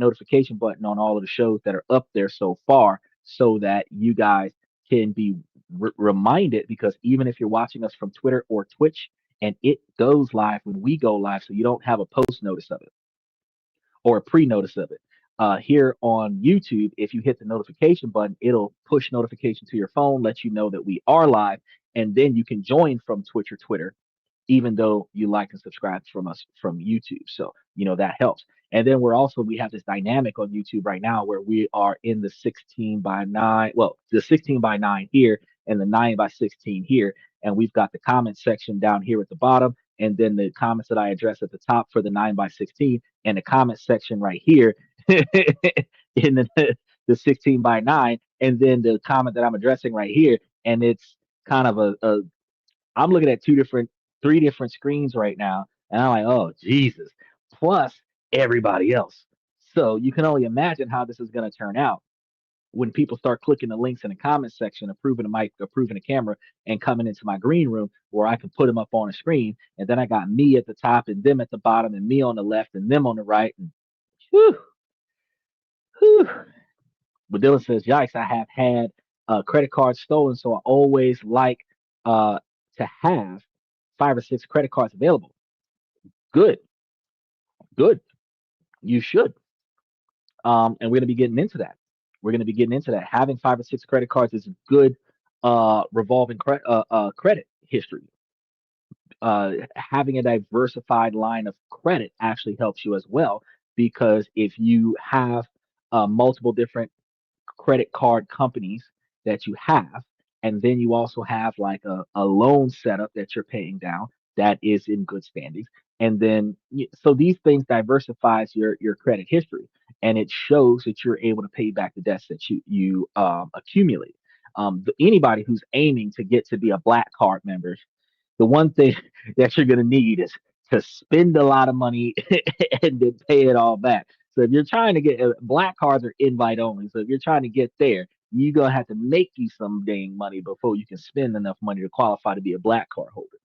notification button on all of the shows that are up there so far so that you guys can be reminded, because even if you're watching us from Twitter or Twitch, and it goes live when we go live, so you don't have a post notice of it or a pre-notice of it. Here on YouTube, if you hit the notification button, it'll push notification to your phone, let you know that we are live, and then you can join from Twitch or Twitter, even though you like and subscribe from us from YouTube. So, that helps. And then we have this dynamic on YouTube right now where we are in the 16 by 9, well, the 16 by 9 here and the 9 by 16 here. And we've got the comment section down here at the bottom, and then the comments that I address at the top for the 9 by 16, and the comment section right here in the 16 by 9, and then the comment that I'm addressing right here. And it's kind of I'm looking at three different screens right now, and I'm like, oh Jesus! Plus everybody else. So you can only imagine how this is going to turn out when people start clicking the links in the comment section, approving the mic, approving the camera, and coming into my green room where I can put them up on a screen. And then I got me at the top, and them at the bottom, and me on the left, and them on the right. And whew, whew. But Dylan says, yikes, I have had credit cards stolen, so I always like uh, to have 5 or 6 credit cards available. Good, good. You should. And we're going to be getting into that. We're going to be getting into that. Having 5 or 6 credit cards is a good revolving credit history. Having a diversified line of credit actually helps you as well, because if you have multiple different credit card companies that you have, and then you also have like a loan setup that you're paying down that is in good standings, and then so these things diversifies your credit history, and it shows that you're able to pay back the debts that you accumulate. Anybody who's aiming to get to be a black card member, the one thing that you're going to need is to spend a lot of money and then pay it all back. So if you're trying to get black cards are invite only. So if you're trying to get there, you're gonna have to make you some dang money before you can spend enough money to qualify to be a black card holder.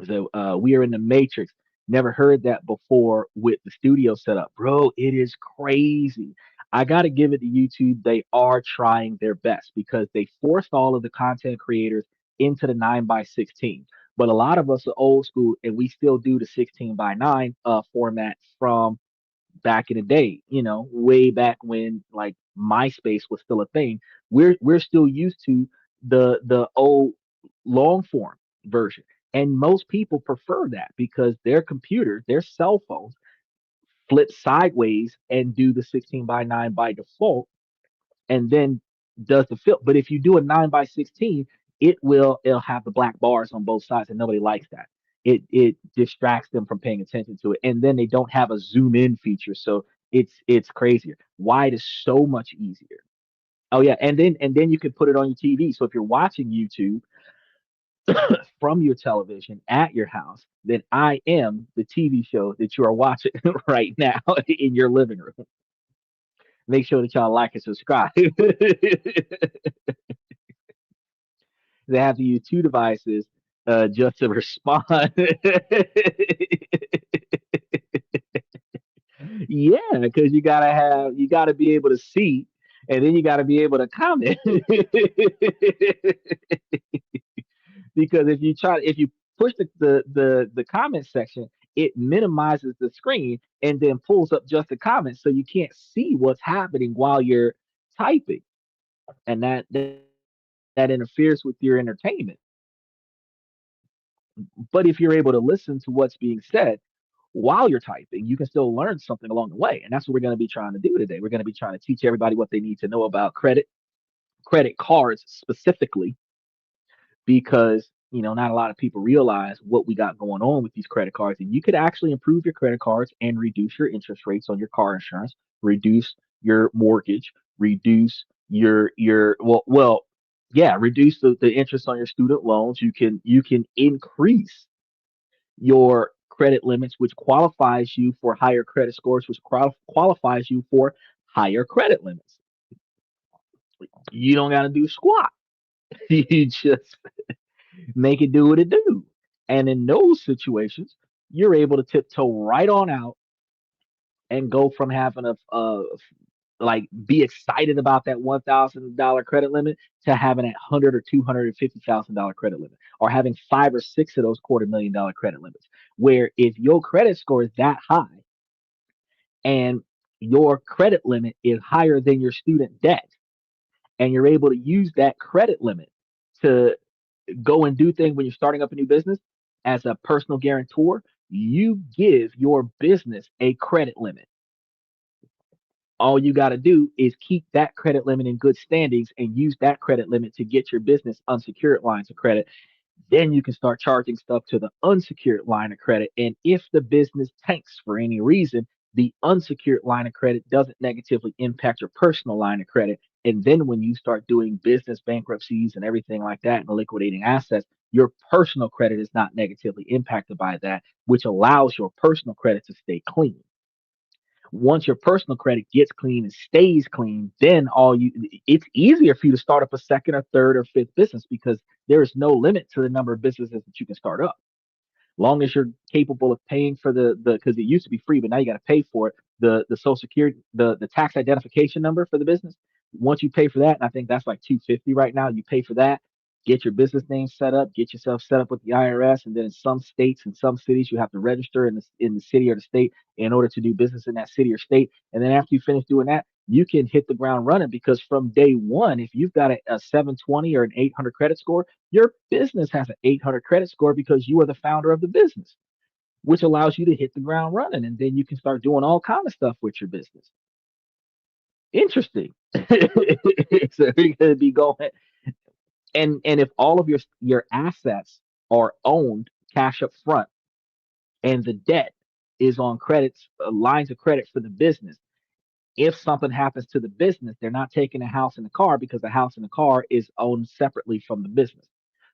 So we are in the matrix. Never heard that before with the studio setup, bro. It is crazy. I gotta give it to YouTube. They are trying their best because they forced all of the content creators into the 9 by 16. But a lot of us are old school, and we still do the 16 by 9 format from back in the day, way back when like MySpace was still a thing. We're still used to the old long form version. And most people prefer that because their computers, their cell phones flip sideways and do the 16 by 9 by default, and then does the fill. But if you do a 9 by 16, it'll have the black bars on both sides, and nobody likes that. It distracts them from paying attention to it, and then they don't have a zoom in feature, so it's crazier. Wide is so much easier. Oh yeah, and then you can put it on your TV. So if you're watching YouTube from your television at your house, then I am the TV show that you are watching right now in your living room. Make sure that y'all like and subscribe. They have to use 2 devices just to respond. Yeah, because you gotta be able to see, and then you gotta be able to comment. Because if you push the comment section, it minimizes the screen and then pulls up just the comments, so you can't see what's happening while you're typing, and that interferes with your entertainment. But if you're able to listen to what's being said while you're typing, you can still learn something along the way. And that's what we're going to be trying to do today. We're going to be trying to teach everybody what they need to know about credit cards specifically, because not a lot of people realize what we got going on with these credit cards. And you could actually improve your credit cards and reduce your interest rates on your car insurance, reduce your mortgage, reduce your yeah, reduce the interest on your student loans. You can increase your credit limits, which qualifies you for higher credit scores, which qualifies you for higher credit limits. You don't got to do squat. You just make it do what it do. And in those situations, you're able to tiptoe right on out and go from having a like be excited about that $1,000 credit limit to having a 100 or $250,000 credit limit, or having 5 or 6 of those $250,000 credit limits. Where if your credit score is that high and your credit limit is higher than your student debt, and you're able to use that credit limit to go and do things when you're starting up a new business as a personal guarantor, you give your business a credit limit. All you got to do is keep that credit limit in good standings and use that credit limit to get your business unsecured lines of credit. Then you can start charging stuff to the unsecured line of credit. And if the business tanks for any reason, the unsecured line of credit doesn't negatively impact your personal line of credit. And then when you start doing business bankruptcies and everything like that and liquidating assets, your personal credit is not negatively impacted by that, which allows your personal credit to stay clean. Once your personal credit gets clean and stays clean, then all you it's easier for you to start up a second or third or fifth business because there is no limit to the number of businesses that you can start up. Long as you're capable of paying for the because it used to be free, but now you got to pay for it. The social security, the tax identification number for the business. Once you pay for that, and I think that's like 250 right now, you pay for that. Get your business name set up, get yourself set up with the IRS, and then in some states and some cities, you have to register in the city or the state in order to do business in that city or state. And then after you finish doing that, you can hit the ground running because from day one, if you've got a 720 or an 800 credit score, your business has an 800 credit score because you are the founder of the business, which allows you to hit the ground running. And then you can start doing all kind of stuff with your business. Interesting. So you're going to be going, and if all of your assets are owned cash up front and the debt is on credits, lines of credit for the business, if something happens to the business, they're not taking the house and the car because the house and the car is owned separately from the business.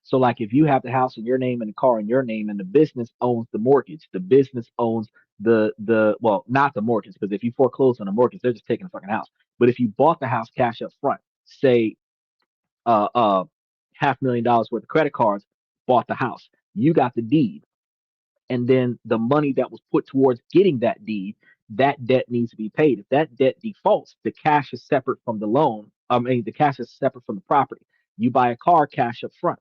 So, like if you have the house in your name and the car in your name, and the business owns the mortgage, the business owns the well, not the mortgage, because if you foreclose on a mortgage, they're just taking the fucking house. But if you bought the house cash up front, say uh uh $500,000 worth of credit cards, bought the house, you got the deed, and then the money that was put towards getting that deed, that debt needs to be paid. If that debt defaults, the cash is separate from the loan. I mean, the cash is separate from the property. You buy a car cash up front.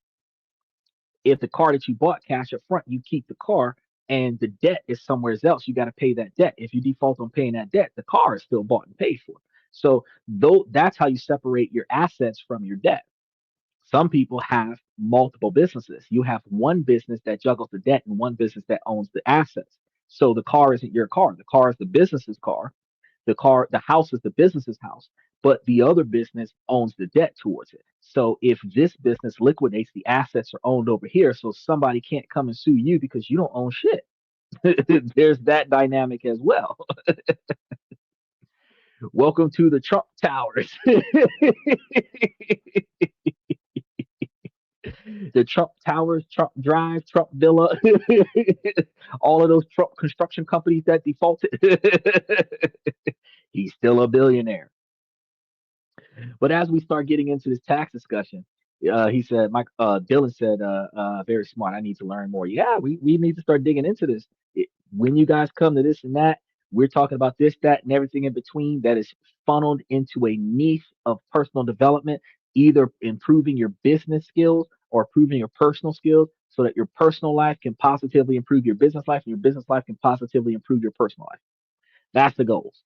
If the car that you bought cash up front, you keep the car and the debt is somewhere else. You got to pay that debt. If you default on paying that debt, the car is still bought and paid for. So though that's how you separate your assets from your debt. Some people have multiple businesses. You have one business that juggles the debt and one business that owns the assets. So the car isn't your car. The car is the business's car. The house is the business's house, but the other business owns the debt towards it. So if this business liquidates, the assets are owned over here. So somebody can't come and sue you because you don't own shit. There's that dynamic as well. Welcome to the Trump Towers. The Trump Towers, Trump Drive, Trump Villa, all of those Trump construction companies that defaulted. He's still a billionaire. But as we start getting into this tax discussion, he said, Mike, Dylan said, very smart. I need to learn more. Yeah, we need to start digging into this. When you guys come to this and that, we're talking about this, that, and everything in between that is funneled into a niche of personal development, either improving your business skills or improving your personal skills so that your personal life can positively improve your business life and your business life can positively improve your personal life. That's the goals.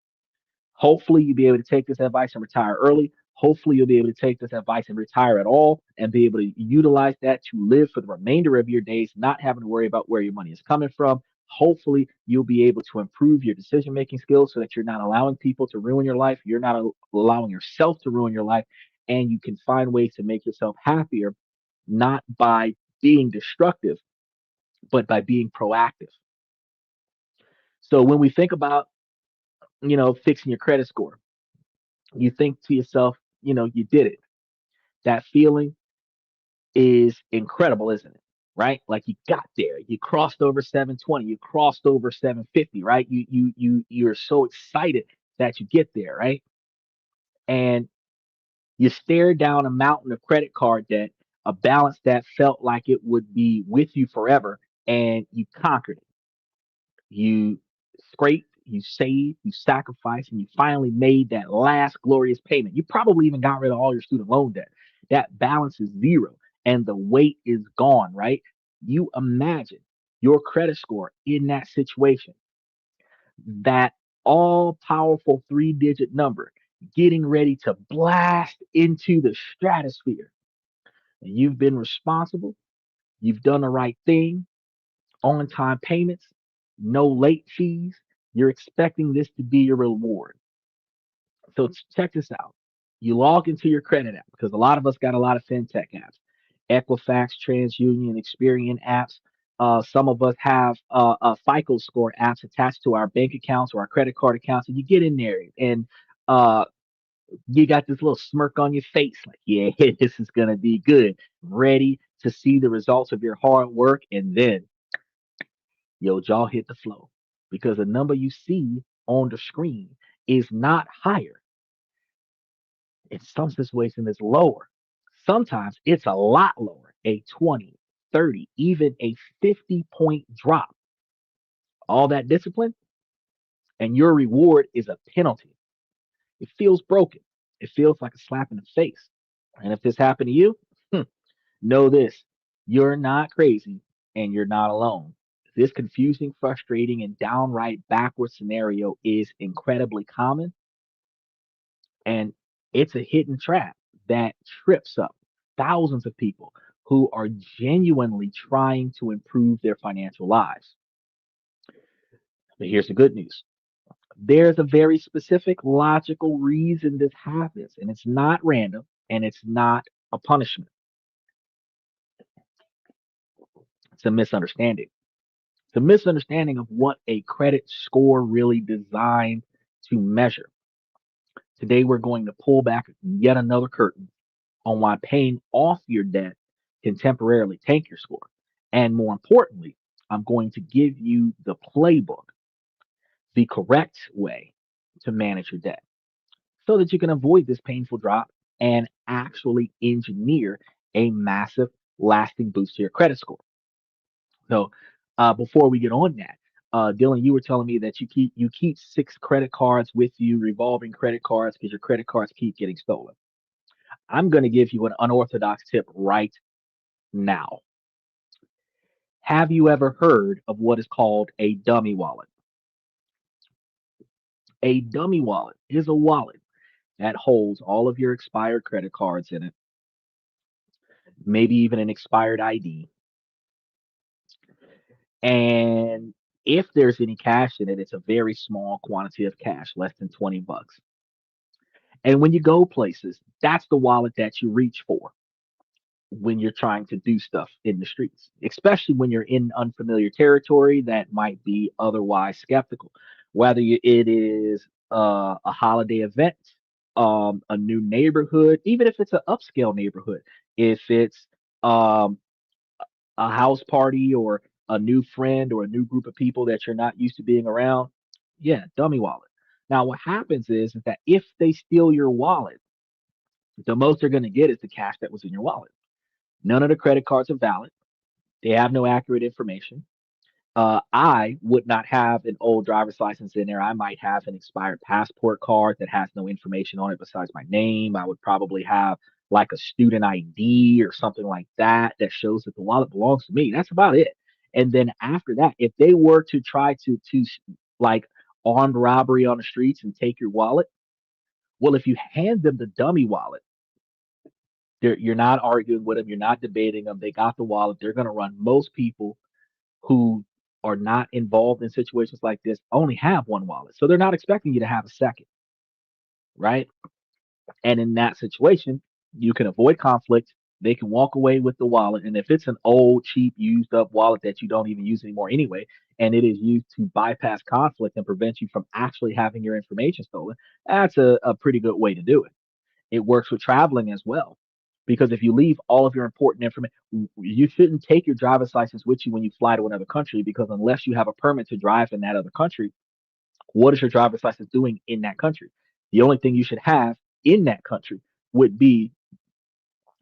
Hopefully, you'll be able to take this advice and retire early. Hopefully, you'll be able to take this advice and retire at all and be able to utilize that to live for the remainder of your days, not having to worry about where your money is coming from. Hopefully, you'll be able to improve your decision making skills so that you're not allowing people to ruin your life. You're not allowing yourself to ruin your life. And you can find ways to make yourself happier, not by being destructive, but by being proactive. So, when we think about, fixing your credit score, you think to yourself, you did it. That feeling is incredible, isn't it? Right? Like you got there. You crossed over 720, you crossed over 750, right? You're so excited that you get there, right? And you stare down a mountain of credit card debt, a balance that felt like it would be with you forever, and you conquered it. You scraped, you saved, you sacrificed, and you finally made that last glorious payment. You probably even got rid of all your student loan debt. That balance is zero and the weight is gone, right? You imagine your credit score in that situation, that all powerful 3 digit number getting ready to blast into the stratosphere. And you've been responsible, you've done the right thing, on time payments, no late fees. You're expecting this to be your reward. So check this out. You log into your credit app because a lot of us got a lot of fintech apps, Equifax, TransUnion, Experian apps. Some of us have FICO score apps attached to our bank accounts or our credit card accounts, and you get in there and uh, you got this little smirk on your face, like, yeah, this is gonna be good, ready to see the results of your hard work, and then your jaw hit the floor because the number you see on the screen is not higher. In some situations, it's lower. Sometimes it's a lot lower, a 20, 30, even a 50-point drop. All that discipline, and your reward is a penalty. It feels broken. It feels like a slap in the face. And if this happened to you, know this: you're not crazy and you're not alone. This confusing, frustrating, and downright backward scenario is incredibly common, and it's a hidden trap that trips up thousands of people who are genuinely trying to improve their financial lives. But here's the good news: there's a very specific, logical reason this happens, and it's not random and it's not a punishment, it's a misunderstanding. The misunderstanding of what a credit score really designed to measure. Today, we're going to pull back yet another curtain on why paying off your debt can temporarily tank your score. And more importantly, I'm going to give you the playbook, the correct way to manage your debt so that you can avoid this painful drop and actually engineer a massive, lasting boost to your credit score. So, before we get on that, Dylan, you were telling me that you keep 6 credit cards with you, revolving credit cards, because your credit cards keep getting stolen. I'm going to give you an unorthodox tip right now. Have you ever heard of what is called a dummy wallet? A dummy wallet is a wallet that holds all of your expired credit cards in it, maybe even an expired ID. And if there's any cash in it, it's a very small quantity of cash, less than 20 bucks. And when you go places, that's the wallet that you reach for when you're trying to do stuff in the streets, especially when you're in unfamiliar territory that might be otherwise skeptical. Whether it is a holiday event, a new neighborhood, even if it's an upscale neighborhood, if it's um, a house party or a new friend or a new group of people that you're not used to being around, yeah, dummy wallet. Now, what happens is that if they steal your wallet, the most they're going to get is the cash that was in your wallet. None of the credit cards are valid. They have no accurate information. I would not have an old driver's license in there. I might have an expired passport card that has no information on it besides my name. I would probably have like a student ID or something like that that shows that the wallet belongs to me. That's about it. And then after that, if they were to try to like armed robbery on the streets and take your wallet, well, if you hand them the dummy wallet, you're not arguing with them, you're not debating them. They got the wallet. They're going to run. Most people who are not involved in situations like this only have one wallet. So they're not expecting you to have a second, right? And in that situation, you can avoid conflict. They can walk away with the wallet. And if it's an old, cheap, used up wallet that you don't even use anymore anyway, and it is used to bypass conflict and prevent you from actually having your information stolen, that's a pretty good way to do it. It works with traveling as well. Because if you leave all of your important information, you shouldn't take your driver's license with you when you fly to another country, because unless you have a permit to drive in that other country, what is your driver's license doing in that country? The only thing you should have in that country would be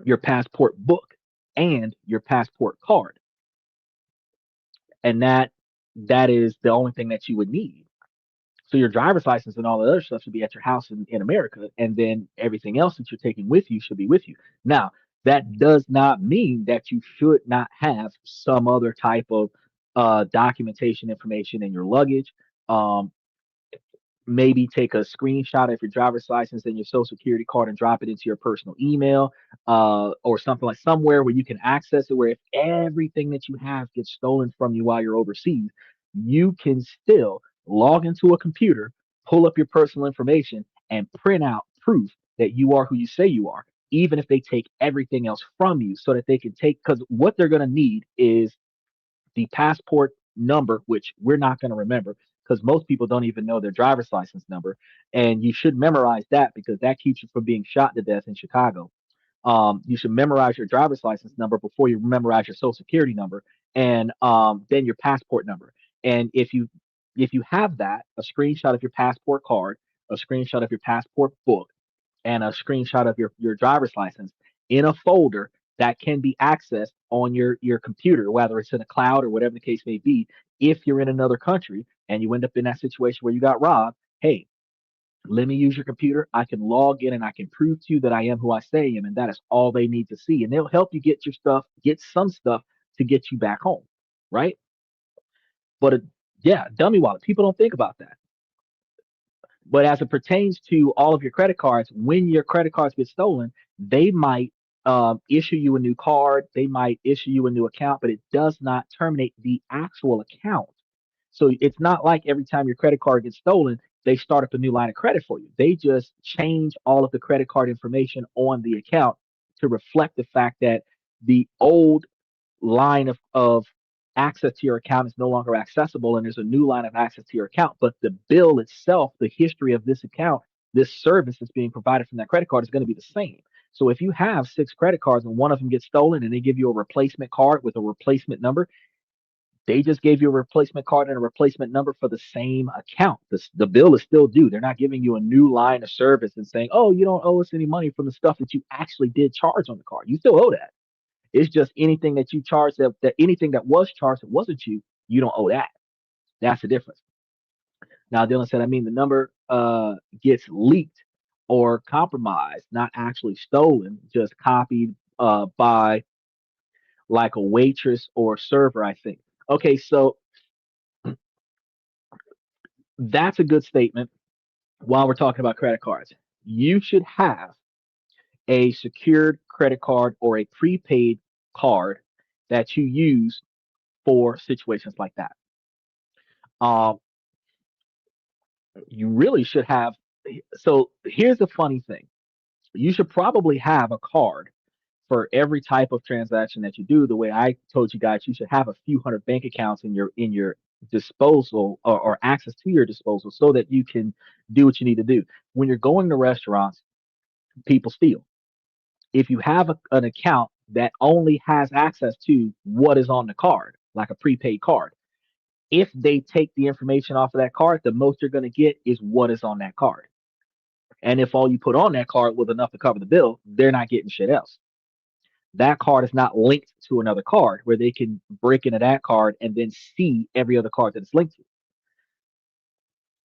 your passport book and your passport card. And that is the only thing that you would need. So your driver's license and all the other stuff should be at your house in America, and then everything else that you're taking with you should be with you. Now, that does not mean that you should not have some other type of documentation information in your luggage. Um, Maybe take a screenshot of your driver's license and your social security card and drop it into your personal email, or something like somewhere where you can access it, where if everything that you have gets stolen from you while you're overseas, you can still log into a computer, pull up your personal information, and print out proof that you are who you say you are, even if they take everything else from you, so that they can take, because what they're going to need is the passport number, which we're not going to remember because most people don't even know their driver's license number. And you should memorize that because that keeps you from being shot to death in Chicago. You should memorize your driver's license number before you memorize your social security number, and then your passport number. And if you have that, a screenshot of your passport card, a screenshot of your passport book, and a screenshot of your driver's license in a folder that can be accessed on your computer, whether it's in a cloud or whatever the case may be. If you're in another country and you end up in that situation where you got robbed, hey, let me use your computer. I can log in and I can prove to you that I am who I say I am, and that is all they need to see. And they'll help you get your stuff, get some stuff to get you back home, right? But yeah, dummy wallet. People don't think about that. But as it pertains to all of your credit cards, when your credit cards get stolen, they might issue you a new card, they might issue you a new account, but it does not terminate the actual account. So it's not like every time your credit card gets stolen, they start up a new line of credit for you. They just change all of the credit card information on the account to reflect the fact that the old line of access to your account is no longer accessible, and there's a new line of access to your account. But the bill itself, the history of this account, this service that's being provided from that credit card is going to be the same. So if you have six credit cards and one of them gets stolen and they give you a replacement card with a replacement number, they just gave you a replacement card and a replacement number for the same account. The bill is still due. They're not giving you a new line of service and saying, oh, you don't owe us any money from the stuff that you actually did charge on the card. You still owe that. It's just anything that you charged, that anything that was charged that wasn't you, you don't owe that. That's the difference. Now, Dylan said, I mean, the number gets leaked or compromised, not actually stolen, just copied by like a waitress or server, I think. Okay, so that's a good statement while we're talking about credit cards. You should have a secured credit card or a prepaid card that you use for situations like that. Um, you really should have. So here's the funny thing: you should probably have a card for every type of transaction that you do. The way I told you guys, you should have a few hundred bank accounts in your disposal, or access to your disposal, so that you can do what you need to do. When you're going to restaurants, people steal. If you have an account that only has access to what is on the card, like a prepaid card, if they take the information off of that card, the most you're going to get is what is on that card. And if all you put on that card was enough to cover the bill, they're not getting shit else. That card is not linked to another card where they can break into that card and then see every other card that it's linked to.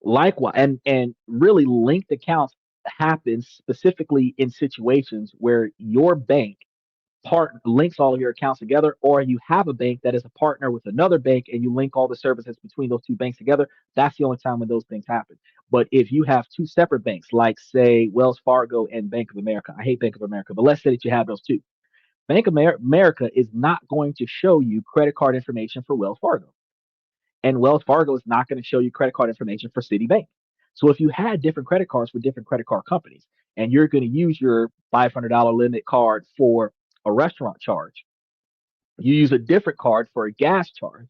Likewise, and really linked accounts happen specifically in situations where your bank part links all of your accounts together, or you have a bank that is a partner with another bank and you link all the services between those two banks together. That's the only time when those things happen. But if you have two separate banks, like say Wells Fargo and Bank of America, I hate Bank of America, but let's say that you have those two. Bank of America is not going to show you credit card information for Wells Fargo, and Wells Fargo is not going to show you credit card information for Citibank. So if you had different credit cards for different credit card companies, and you're going to use your $500 limit card for a restaurant charge, you use a different card for a gas charge,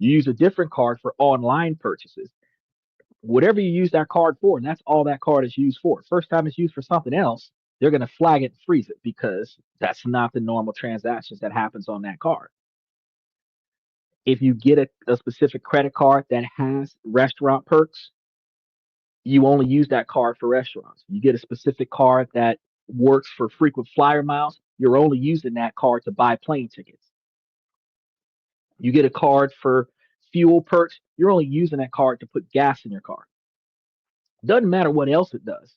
you use a different card for online purchases, whatever you use that card for, and that's all that card is used for. First time it's used for something else, they're going to flag it and freeze it because that's not the normal transactions that happens on that card. If you get a specific credit card that has restaurant perks, you only use that card for restaurants. You get a specific card that works for frequent flyer miles, you're only using that card to buy plane tickets. You get a card for fuel perks, you're only using that card to put gas in your car. Doesn't matter what else it does.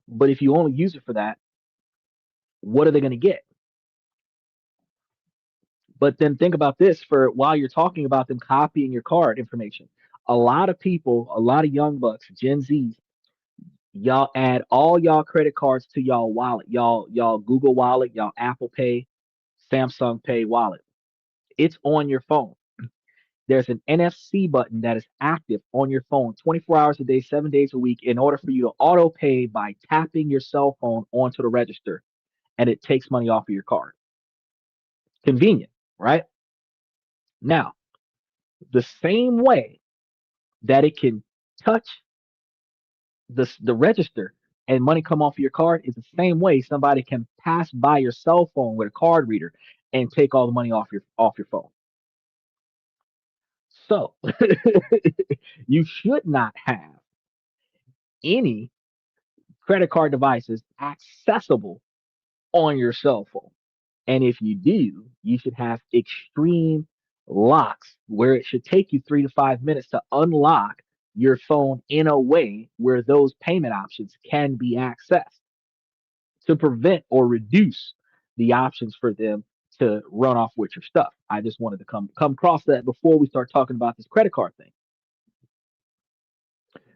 But if you only use it for that, what are they going to get? But then think about this for while you're talking about them copying your card information. A lot of people, a lot of young bucks, Gen Zs, y'all add all y'all credit cards to y'all wallet, y'all Google Wallet, y'all Apple Pay, Samsung Pay wallet. It's on your phone. There's an NFC button that is active on your phone 24 hours a day, 7 days a week, in order for you to auto pay by tapping your cell phone onto the register, and it takes money off of your card. Convenient, right? Now, the same way that it can touch the register and money come off of your card is the same way somebody can pass by your cell phone with a card reader and take all the money off your phone. So you should not have any credit card devices accessible on your cell phone. And if you do, you should have extreme locks where it should take you 3 to 5 minutes to unlock your phone in a way where those payment options can be accessed to prevent or reduce the options for them to run off with your stuff. I just wanted to come across that before we start talking about this credit card thing.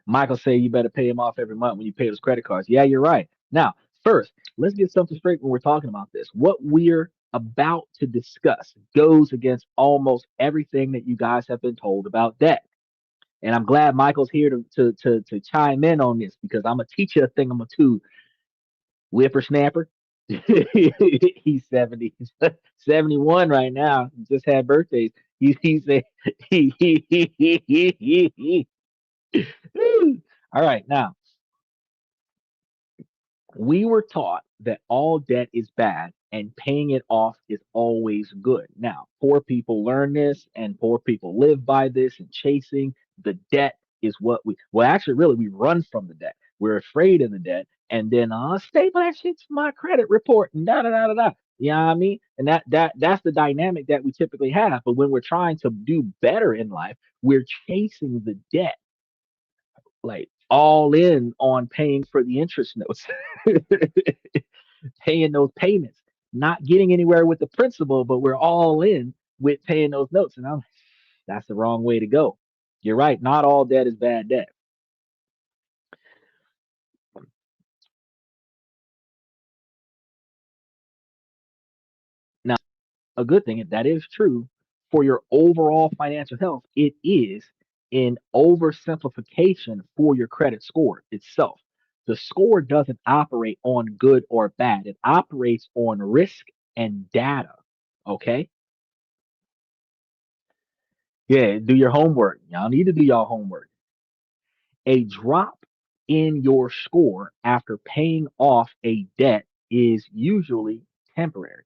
Michael say you better pay him off every month when you pay those credit cards. Yeah, you're right. Now, first, let's get something straight when we're talking about this. What we're about to discuss goes against almost everything that you guys have been told about debt. And I'm glad Michael's here to chime in on this because I'm gonna teach you a thing or two, whippersnapper. He's 70, 71 right now. Just had birthdays. He said all right, now we were taught that all debt is bad and paying it off is always good. Now, poor people learn this and poor people live by this and chasing the debt is what well, actually, really, we run from the debt. We're afraid of the debt. And then, staple that shit to my credit report and da da da da da. You know what I mean? And that's the dynamic that we typically have. But when we're trying to do better in life, we're chasing the debt like all in on paying for the interest notes, paying those payments, not getting anywhere with the principal, but we're all in with paying those notes. And that's the wrong way to go. You're right. Not all debt is bad debt. Now, a good thing, that is true for your overall financial health. It is an oversimplification for your credit score itself. The score doesn't operate on good or bad, it operates on risk and data. Okay. Yeah, do your homework. Y'all need to do y'all homework. A drop in your score after paying off a debt is usually temporary,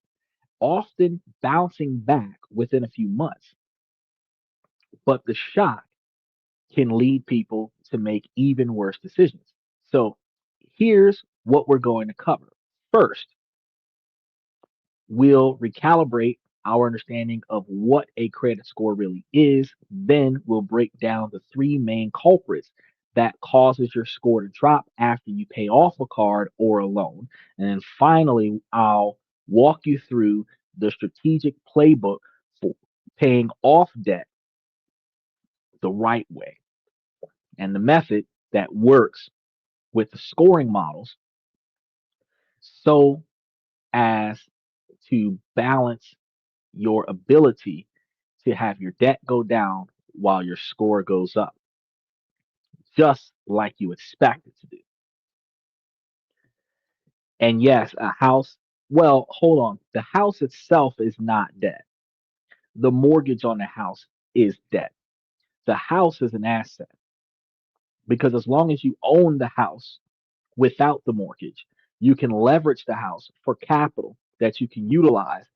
often bouncing back within a few months. But the shock can lead people to make even worse decisions. So here's what we're going to cover. First, we'll recalibrate our understanding of what a credit score really is. Then we'll break down the three main culprits that causes your score to drop after you pay off a card or a loan. And then finally, I'll walk you through the strategic playbook for paying off debt the right way and the method that works with the scoring models so as to balance your ability to have your debt go down while your score goes up, just like you expect it to do. And yes, a house, well, hold on. The house itself is not debt. The mortgage on the house is debt. The house is an asset because as long as you own the house without the mortgage, you can leverage the house for capital that you can utilize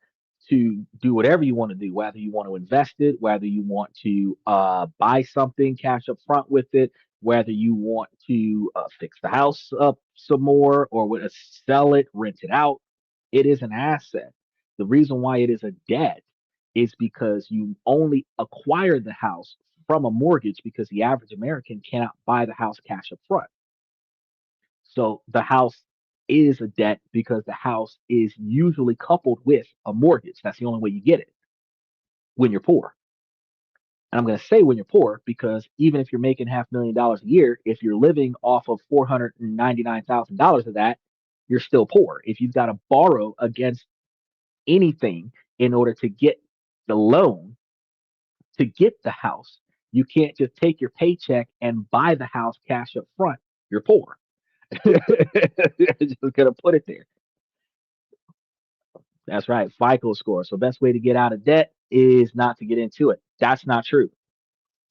to do whatever you want to do, whether you want to invest it, whether you want to buy something cash up front with it, whether you want to fix the house up some more or sell it, rent it out. It is an asset. The reason why it is a debt is because you only acquired the house from a mortgage because the average American cannot buy the house cash up front. So the house is a debt because the house is usually coupled with a mortgage. That's the only way you get it when you're poor. And I'm going to say when you're poor because even if you're making $500,000 a year, if you're living off of $499,000 of that, you're still poor. If you've got to borrow against anything in order to get the loan to get the house, you can't just take your paycheck and buy the house cash up front. You're poor. Just gonna put it there. That's right, FICO score. So best way to get out of debt is not to get into it. That's not true.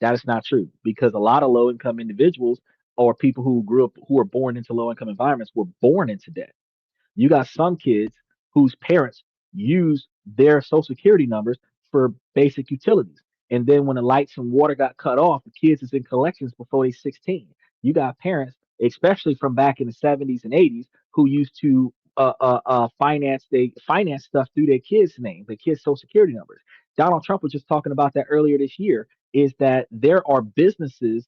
That is not true because a lot of low income individuals or people who grew up who were born into low income environments were born into debt. You got some kids whose parents use their social security numbers for basic utilities. And then when the lights and water got cut off, the kids is in collections before they're 16. You got parents, especially from back in the 70s and 80s, who used to finance stuff through their kids' names, their kids' social security numbers. Donald Trump was just talking about that earlier this year. Is that there are businesses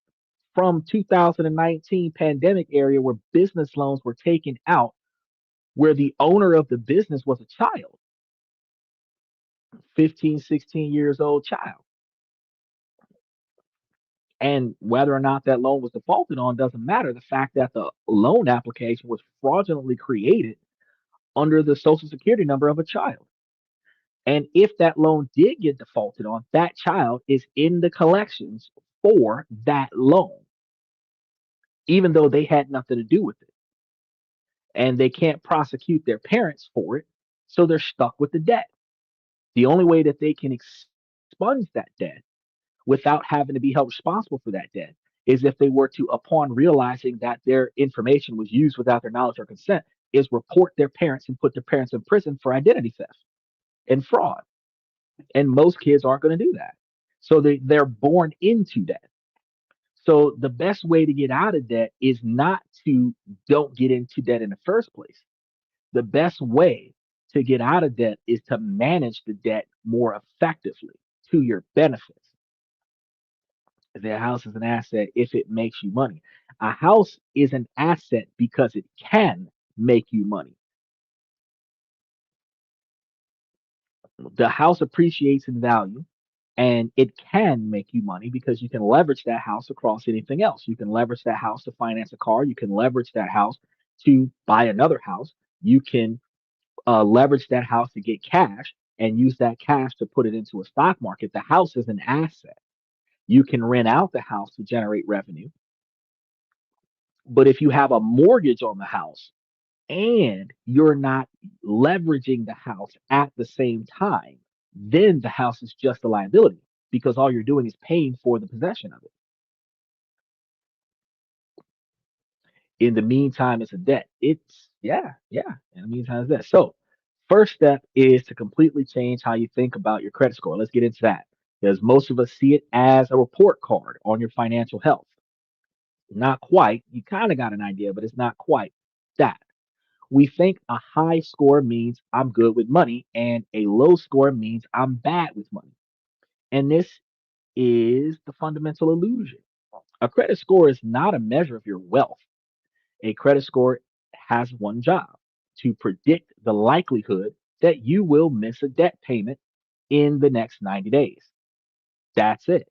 from 2019 pandemic area where business loans were taken out where the owner of the business was a child, 15, 16 years old child. And whether or not that loan was defaulted on doesn't matter. The fact that the loan application was fraudulently created under the social security number of a child. And if that loan did get defaulted on, that child is in the collections for that loan, even though they had nothing to do with it. And they can't prosecute their parents for it. So they're stuck with the debt. The only way that they can expunge that debt without having to be held responsible for that debt is if they were to, upon realizing that their information was used without their knowledge or consent, is report their parents and put their parents in prison for identity theft and fraud. And most kids aren't going to do that. So they're born into debt. So the best way to get out of debt is not to don't get into debt in the first place. The best way to get out of debt is to manage the debt more effectively to your benefits. The house is an asset if it makes you money. A house is an asset because it can make you money. The house appreciates in value and it can make you money because you can leverage that house across anything else. You can leverage that house to finance a car. You can leverage that house to buy another house. You can leverage that house to get cash and use that cash to put it into a stock market. The house is an asset. You can rent out the house to generate revenue. But if you have a mortgage on the house and you're not leveraging the house at the same time, then the house is just a liability because all you're doing is paying for the possession of it. In the meantime, it's a debt. It's, yeah, yeah. In the meantime, it's debt. So, first step is to completely change how you think about your credit score. Let's get into that because most of us see it as a report card on your financial health. Not quite. You kind of got an idea, but it's not quite that. We think a high score means I'm good with money, and a low score means I'm bad with money. And this is the fundamental illusion. A credit score is not a measure of your wealth. A credit score has one job to predict the likelihood that you will miss a debt payment in the next 90 days. That's it.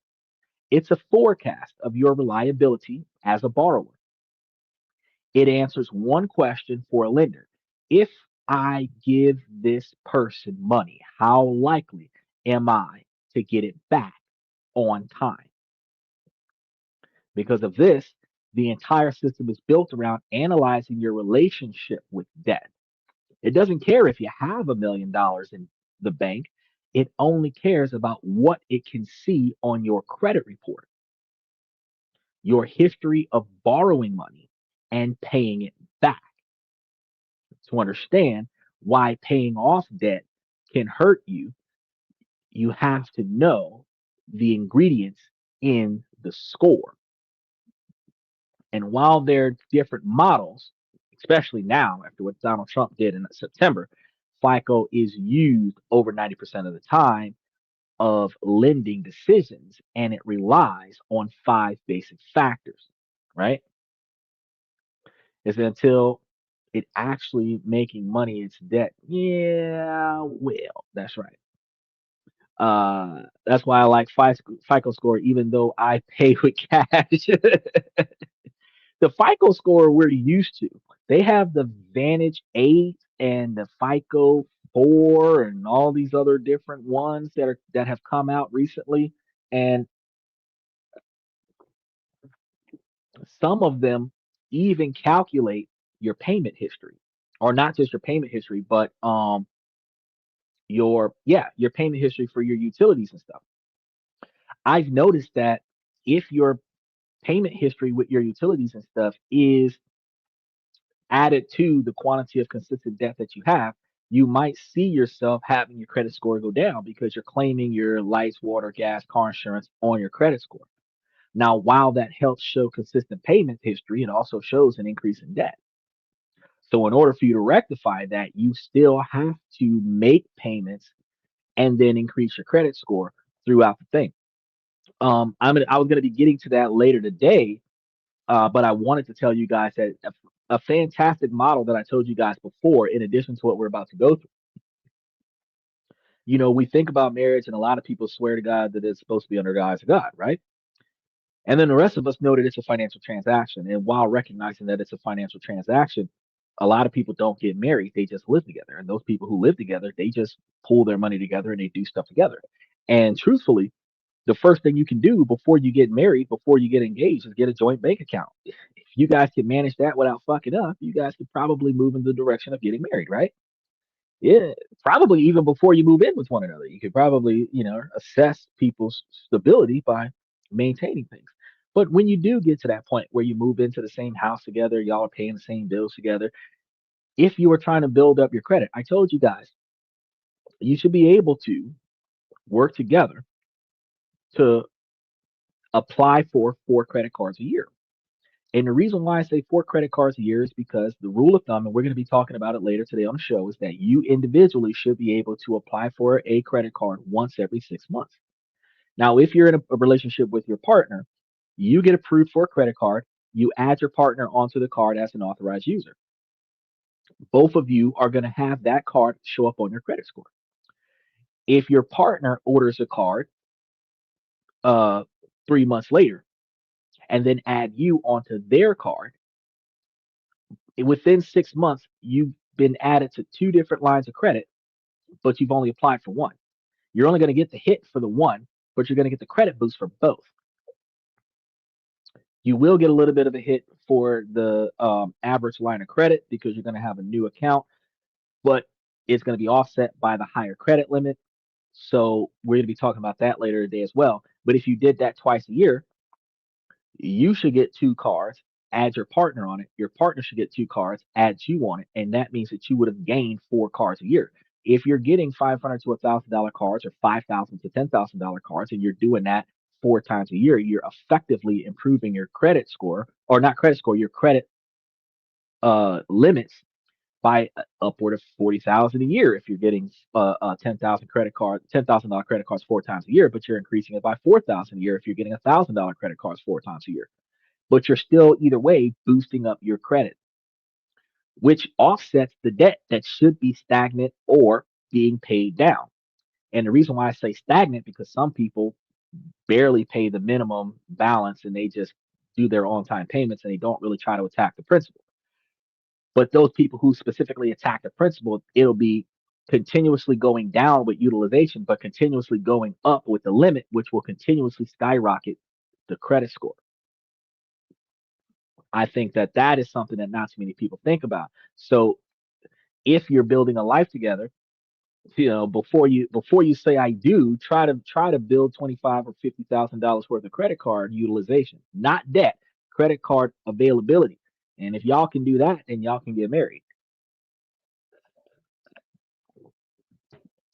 It's a forecast of your reliability as a borrower. It answers one question for a lender. If I give this person money, how likely am I to get it back on time? Because of this, the entire system is built around analyzing your relationship with debt. It doesn't care if you have $1 million in the bank, it only cares about what it can see on your credit report, your history of borrowing money and paying it back. To understand why paying off debt can hurt you, you have to know the ingredients in the score. And while there are different models, especially now after what Donald Trump did in September, FICO is used over 90% of the time of lending decisions, and it relies on five basic factors, right? Is until it actually making money its debt. Yeah, well, that's right. That's why I like FICO score, even though I pay with cash. The FICO score we're used to. They have the Vantage 8 and the FICO 4 and all these other different ones that have come out recently. And some of them even calculate your payment history. Or not just your payment history, but your payment history for your utilities and stuff. I've noticed that if your payment history with your utilities and stuff is added to the quantity of consistent debt that you have, you might see yourself having your credit score go down because you're claiming your lights, water, gas, car insurance on your credit score. Now, while that helps show consistent payment history, it also shows an increase in debt. So, in order for you to rectify that, you still have to make payments and then increase your credit score throughout the thing. I was gonna be getting to that later today, but I wanted to tell you guys that a fantastic model that I told you guys before, in addition to what we're about to go through. We think about marriage, and a lot of people swear to God that it's supposed to be under the eyes of God, right? And then the rest of us know that it's a financial transaction. And while recognizing that it's a financial transaction, a lot of people don't get married; they just live together. And those people who live together, they just pool their money together and they do stuff together. And truthfully, the first thing you can do before you get married, before you get engaged, is get a joint bank account. If you guys can manage that without fucking up, you guys could probably move in the direction of getting married, right? Yeah, probably even before you move in with one another. You could probably, assess people's stability by maintaining things. But when you do get to that point where you move into the same house together, y'all are paying the same bills together, if you are trying to build up your credit, I told you guys, you should be able to work together to apply for 4 credit cards a year. And the reason why I say 4 credit cards a year is because the rule of thumb, and we're going to be talking about it later today on the show, is that you individually should be able to apply for a credit card once every 6 months. Now, if you're in a relationship with your partner, you get approved for a credit card, you add your partner onto the card as an authorized user. Both of you are going to have that card show up on your credit score. If your partner orders a card uh, 3 months later and then add you onto their card, within 6 months, you've been added to two different lines of credit, but you've only applied for one. You're only going to get the hit for the one, but you're going to get the credit boost for both. You will get a little bit of a hit for the average line of credit because you're going to have a new account, but it's going to be offset by the higher credit limit. So we're going to be talking about that later today as well. But if you did that twice a year, you should get 2 cards, add your partner on it. Your partner should get 2 cards, add you on it, and that means that you would have gained 4 cards a year. If you're getting $500 to $1,000 cards or $5,000 to $10,000 cards, and you're doing that 4 times a year, you're effectively improving your credit score, or not credit score, your credit limits by upward of 40,000 a year. If you're getting 10,000 credit cards 4 times a year, but you're increasing it by 4,000 a year if you're getting $1,000 credit cards 4 times a year. But you're still either way boosting up your credit, which offsets the debt that should be stagnant or being paid down. And the reason why I say stagnant because some people barely pay the minimum balance and they just do their on time payments and they don't really try to attack the principal. But those people who specifically attack the principal, it'll be continuously going down with utilization, but continuously going up with the limit, which will continuously skyrocket the credit score. I think that that is something that not too many people think about. So if you're building a life together, before you say I do, try to build 25 or $50,000 worth of credit card utilization, not debt, credit card availability. And if y'all can do that, then y'all can get married.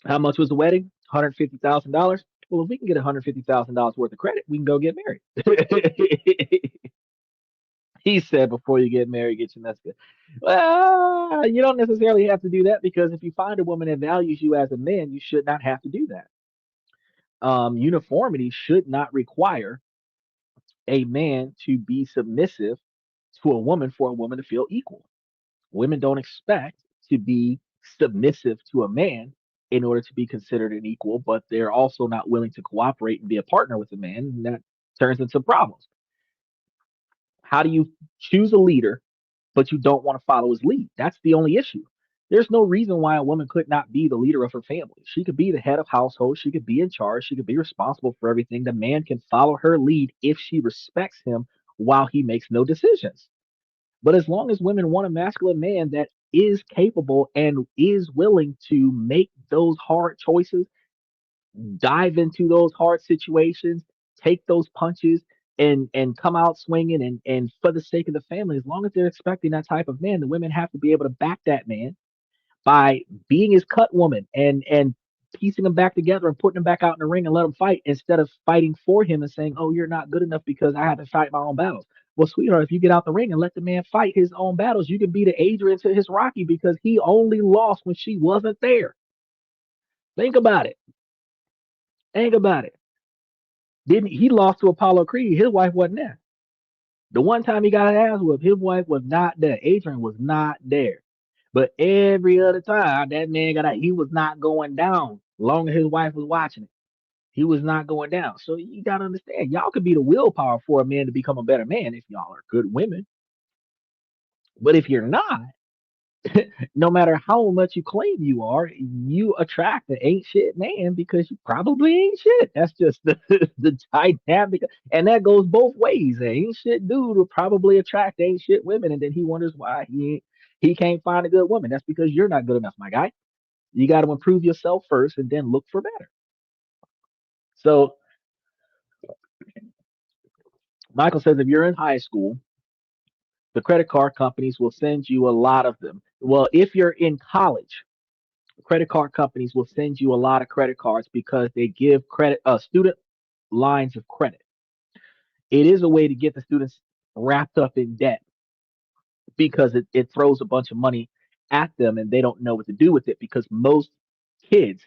How much was the wedding? $150,000. Well, if we can get $150,000 worth of credit, we can go get married. He said before you get married, get your nuts good. Well, you don't necessarily have to do that because if you find a woman that values you as a man, you should not have to do that. Uniformity should not require a man to be submissive to a woman for a woman to feel equal. Women don't expect to be submissive to a man in order to be considered an equal, but they're also not willing to cooperate and be a partner with a man, and that turns into problems. How do you choose a leader, but you don't want to follow his lead? That's the only issue. There's no reason why a woman could not be the leader of her family. She could be the head of household. She could be in charge. She could be responsible for everything. The man can follow her lead if she respects him while he makes no decisions. But as long as women want a masculine man that is capable and is willing to make those hard choices, dive into those hard situations, take those punches, and come out swinging, and for the sake of the family, as long as they're expecting that type of man, the women have to be able to back that man by being his cut woman and piecing them back together and putting them back out in the ring and let them fight instead of fighting for him and saying, "Oh, you're not good enough because I had to fight my own battles." Well, sweetheart, if you get out the ring and let the man fight his own battles, you can be the Adrian to his Rocky because he only lost when she wasn't there. Think about it. Think about it. Didn't he lost to Apollo Creed? His wife wasn't there. The one time he got his ass whooped, his wife was not there. Adrian was not there. But every other time that man got out, he was not going down. Long as his wife was watching it, he was not going down. So you gotta understand, y'all could be the willpower for a man to become a better man if y'all are good women. But if you're not, no matter how much you claim you are, you attract an ain't shit man because you probably ain't shit. That's just the, the dynamic. And that goes both ways. An ain't shit dude will probably attract ain't shit women, and then he wonders why he can't find a good woman. That's because you're not good enough, my guy. You got to improve yourself first and then look for better. So Michael says if you're in high school, the credit card companies will send you a lot of them. Well, if you're in college, credit card companies will send you a lot of credit cards because they give credit student lines of credit. It is a way to get the students wrapped up in debt because it throws a bunch of money at them and they don't know what to do with it because most kids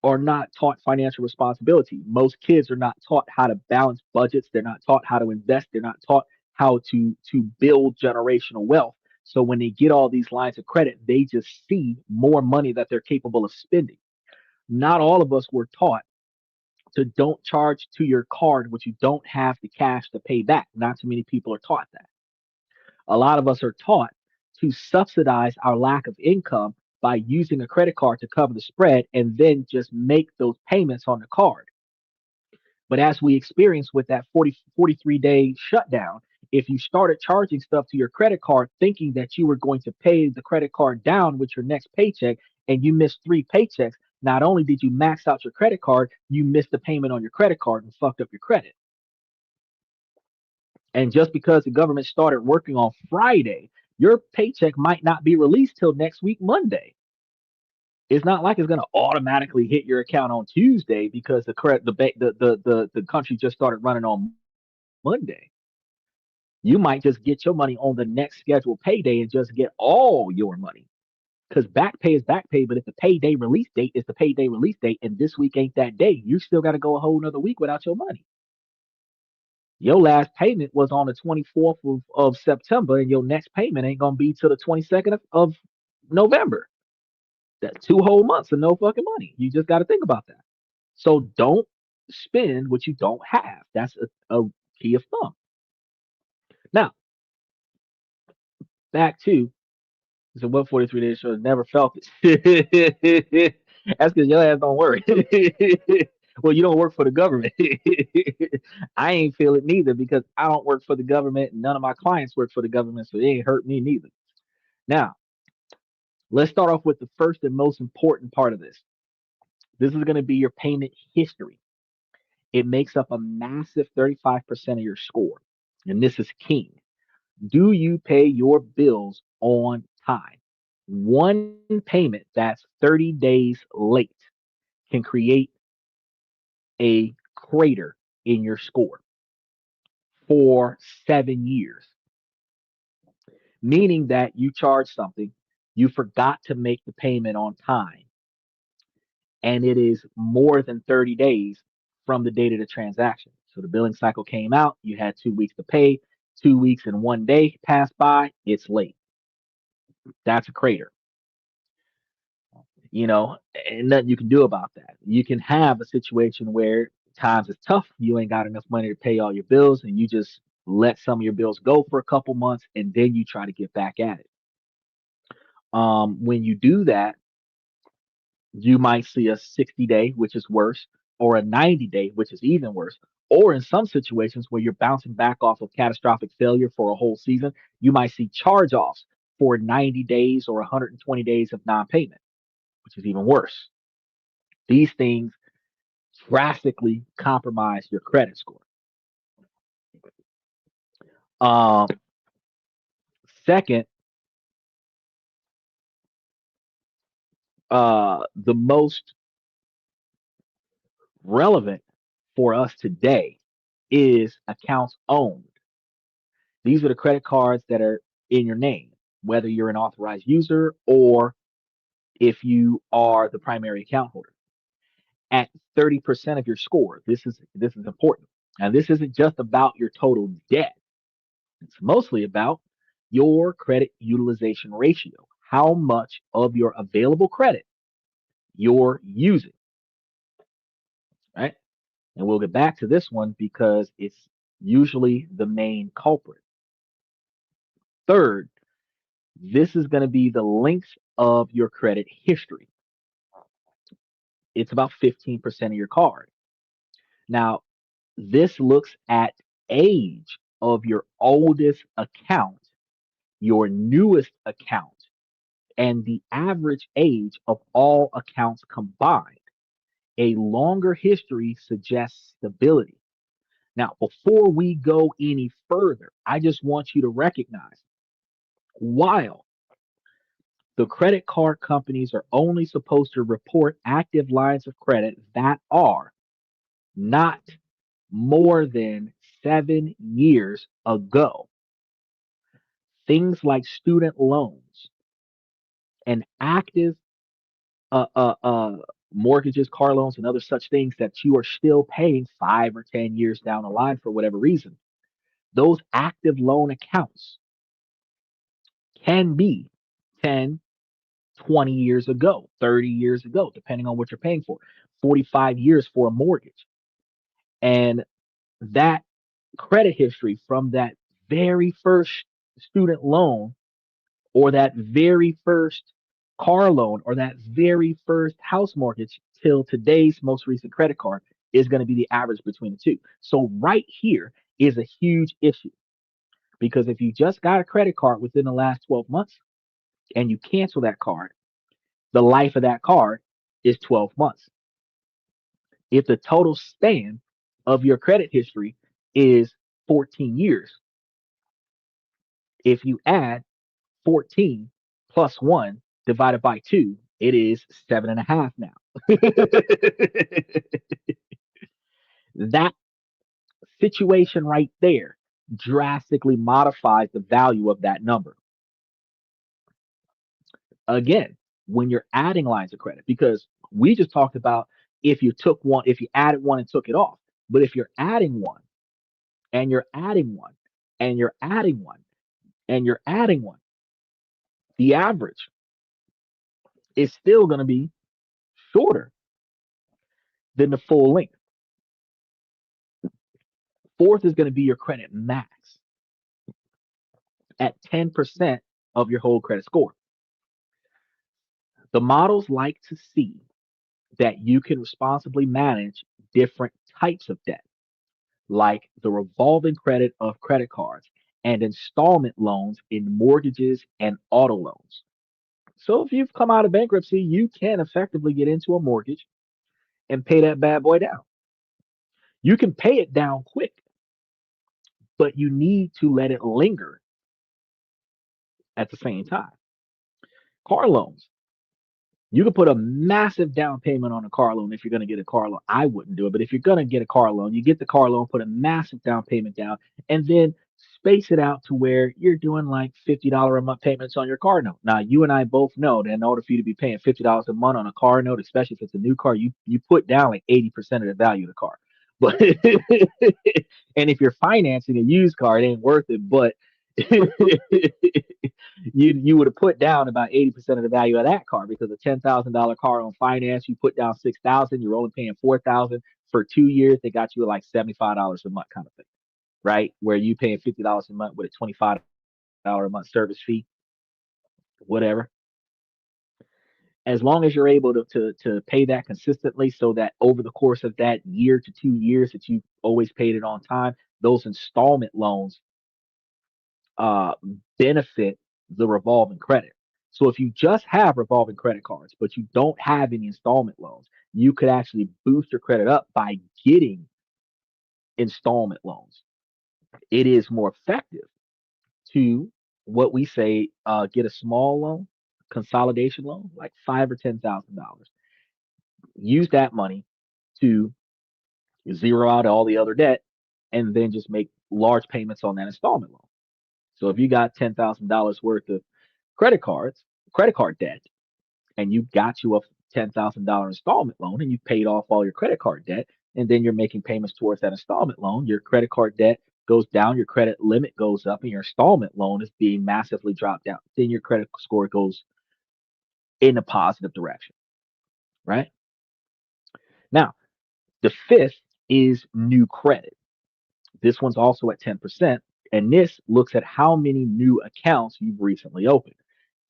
are not taught financial responsibility. Most kids are not taught how to balance budgets. They're not taught how to invest. They're not taught how to build generational wealth. So when they get all these lines of credit, they just see more money that they're capable of spending. Not all of us were taught to don't charge to your card what you don't have the cash to pay back. Not too many people are taught that. A lot of us are taught to subsidize our lack of income by using a credit card to cover the spread and then just make those payments on the card. But as we experienced with that 43-day shutdown, if you started charging stuff to your credit card thinking that you were going to pay the credit card down with your next paycheck and you missed three paychecks, not only did you max out your credit card, you missed the payment on your credit card and fucked up your credit. And just because the government started working on Friday, your paycheck might not be released till next week, Monday. It's not like it's going to automatically hit your account on Tuesday because the country just started running on Monday. You might just get your money on the next scheduled payday and just get all your money. Because back pay is back pay, but if the payday release date is the payday release date and this week ain't that day, you still got to go a whole nother week without your money. Your last payment was on the 24th of September, and your next payment ain't going to be till the 22nd of November. That's 2 whole months of no fucking money. You just got to think about that. So don't spend what you don't have. That's a key of thumb. Now, back to so what 43 days shows never felt it. That's because your ass don't work. Well, you don't work for the government. I ain't feel it neither because I don't work for the government and none of my clients work for the government, so it ain't hurt me neither. Now, let's start off with the first and most important part of this. This is going to be your payment history. It makes up a massive 35% of your score. And this is king. Do you pay your bills on time? One payment that's 30 days late can create a crater in your score for 7 years, meaning that you charge something, you forgot to make the payment on time, and it is more than 30 days from the date of the transaction. So the billing cycle came out, you had 2 weeks to pay, 2 weeks and 1 day passed by, it's late. That's a crater, you know, and nothing you can do about that. You can have a situation where times is tough, you ain't got enough money to pay all your bills, and you just let some of your bills go for a couple months, and then you try to get back at it. When you do that, you might see a 60-day, which is worse, or a 90-day, which is even worse. Or in some situations where you're bouncing back off of catastrophic failure for a whole season, you might see charge offs for 90 days or 120 days of non payment, which is even worse. These things drastically compromise your credit score. Um, Second, the most relevant for us today is accounts owned. These are the credit cards that are in your name, whether you're an authorized user or if you are the primary account holder. At 30% of your score, this is important. And this isn't just about your total debt. It's mostly about your credit utilization ratio, how much of your available credit you're using, right? And we'll get back to this one because it's usually the main culprit. Third, this is going to be the length of your credit history. It's about 15% of your card. Now, this looks at age of your oldest account, your newest account, and the average age of all accounts combined. A longer history suggests stability. Now, before we go any further, I just want you to recognize while the credit card companies are only supposed to report active lines of credit that are not more than 7 years ago. Things like student loans and active uh, uh, uh, mortgages, car loans, and other such things that you are still paying 5 or 10 years down the line for whatever reason, those active loan accounts can be 10, 20 years ago, 30 years ago, depending on what you're paying for, 45 years for a mortgage. And that credit history from that very first student loan or that very first car loan or that very first house mortgage till today's most recent credit card is going to be the average between the two. So, right here is a huge issue because if you just got a credit card within the last 12 months and you cancel that card, the life of that card is 12 months. If the total span of your credit history is 14 years, if you add 14 plus 1 divided by 2, it is 7.5 now. That situation right there drastically modifies the value of that number. Again, when you're adding lines of credit, because we just talked about if you took one, if you added one and took it off. But if you're adding one and you're adding one and you're adding one and you're adding one, the average is still going to be shorter than the full length. Fourth is going to be your credit max at 10% of your whole credit score. The models like to see that you can responsibly manage different types of debt, like the revolving credit of credit cards and installment loans in mortgages and auto loans. So if you've come out of bankruptcy, you can effectively get into a mortgage and pay that bad boy down. You can pay it down quick, but you need to let it linger at the same time. Car loans. You can put a massive down payment on a car loan if you're going to get a car loan. I wouldn't do it, but if you're going to get a car loan, you get the car loan, put a massive down payment down, and then space it out to where you're doing like $50 a month payments on your car note. Now, you and I both know that in order for you to be paying $50 a month on a car note, especially if it's a new car, you put down like 80% of the value of the car. But and if you're financing a used car, it ain't worth it. But you would have put down about 80% of the value of that car because a $10,000 car on finance, you put down 6,000, you're only paying 4,000 for 2 years. They got you at like $75 a month kind of thing, right? Where you paying $50 a month with a $25 a month service fee, whatever. As long as you're able to pay that consistently so that over the course of that year to 2 years that you always paid it on time, those installment loans uh, benefit the revolving credit. So if you just have revolving credit cards, but you don't have any installment loans, you could actually boost your credit up by getting installment loans. It is more effective to what we say get a small loan, consolidation loan, like five or $10,000. Use that money to zero out all the other debt, and then just make large payments on that installment loan. So if you got $10,000 worth of credit cards, credit card debt, and you got you a $10,000 installment loan, and you paid off all your credit card debt, and then you're making payments towards that installment loan, your credit card debt goes down, your credit limit goes up, and your installment loan is being massively dropped down. Then your credit score goes in a positive direction, right? Now, the fifth is new credit. This one's also at 10%, and this looks at how many new accounts you've recently opened.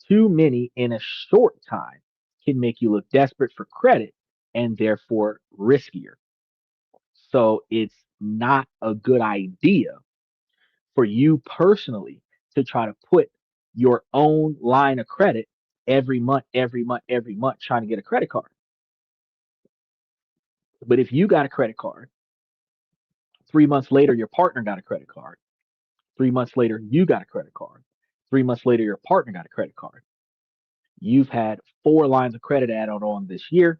Too many in a short time can make you look desperate for credit and therefore riskier. So it's not a good idea for you personally to try to put your own line of credit every month, every month, every month, trying to get a credit card. But if you got a credit card, 3 months later, your partner got a credit card. 3 months later, you got a credit card. 3 months later, your partner got a credit card. You've had 4 lines of credit added on this year.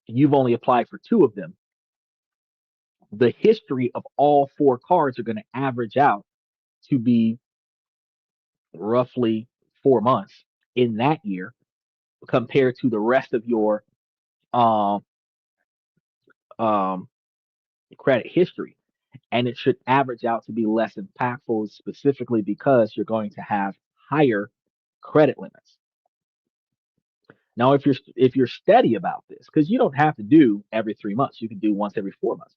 You've only applied for 2 of them. The history of all 4 cards are going to average out to be roughly 4 months in that year compared to the rest of your um, um, credit history. And it should average out to be less impactful specifically because you're going to have higher credit limits. Now, if you're steady about this, because you don't have to do every 3 months, you can do once every 4 months.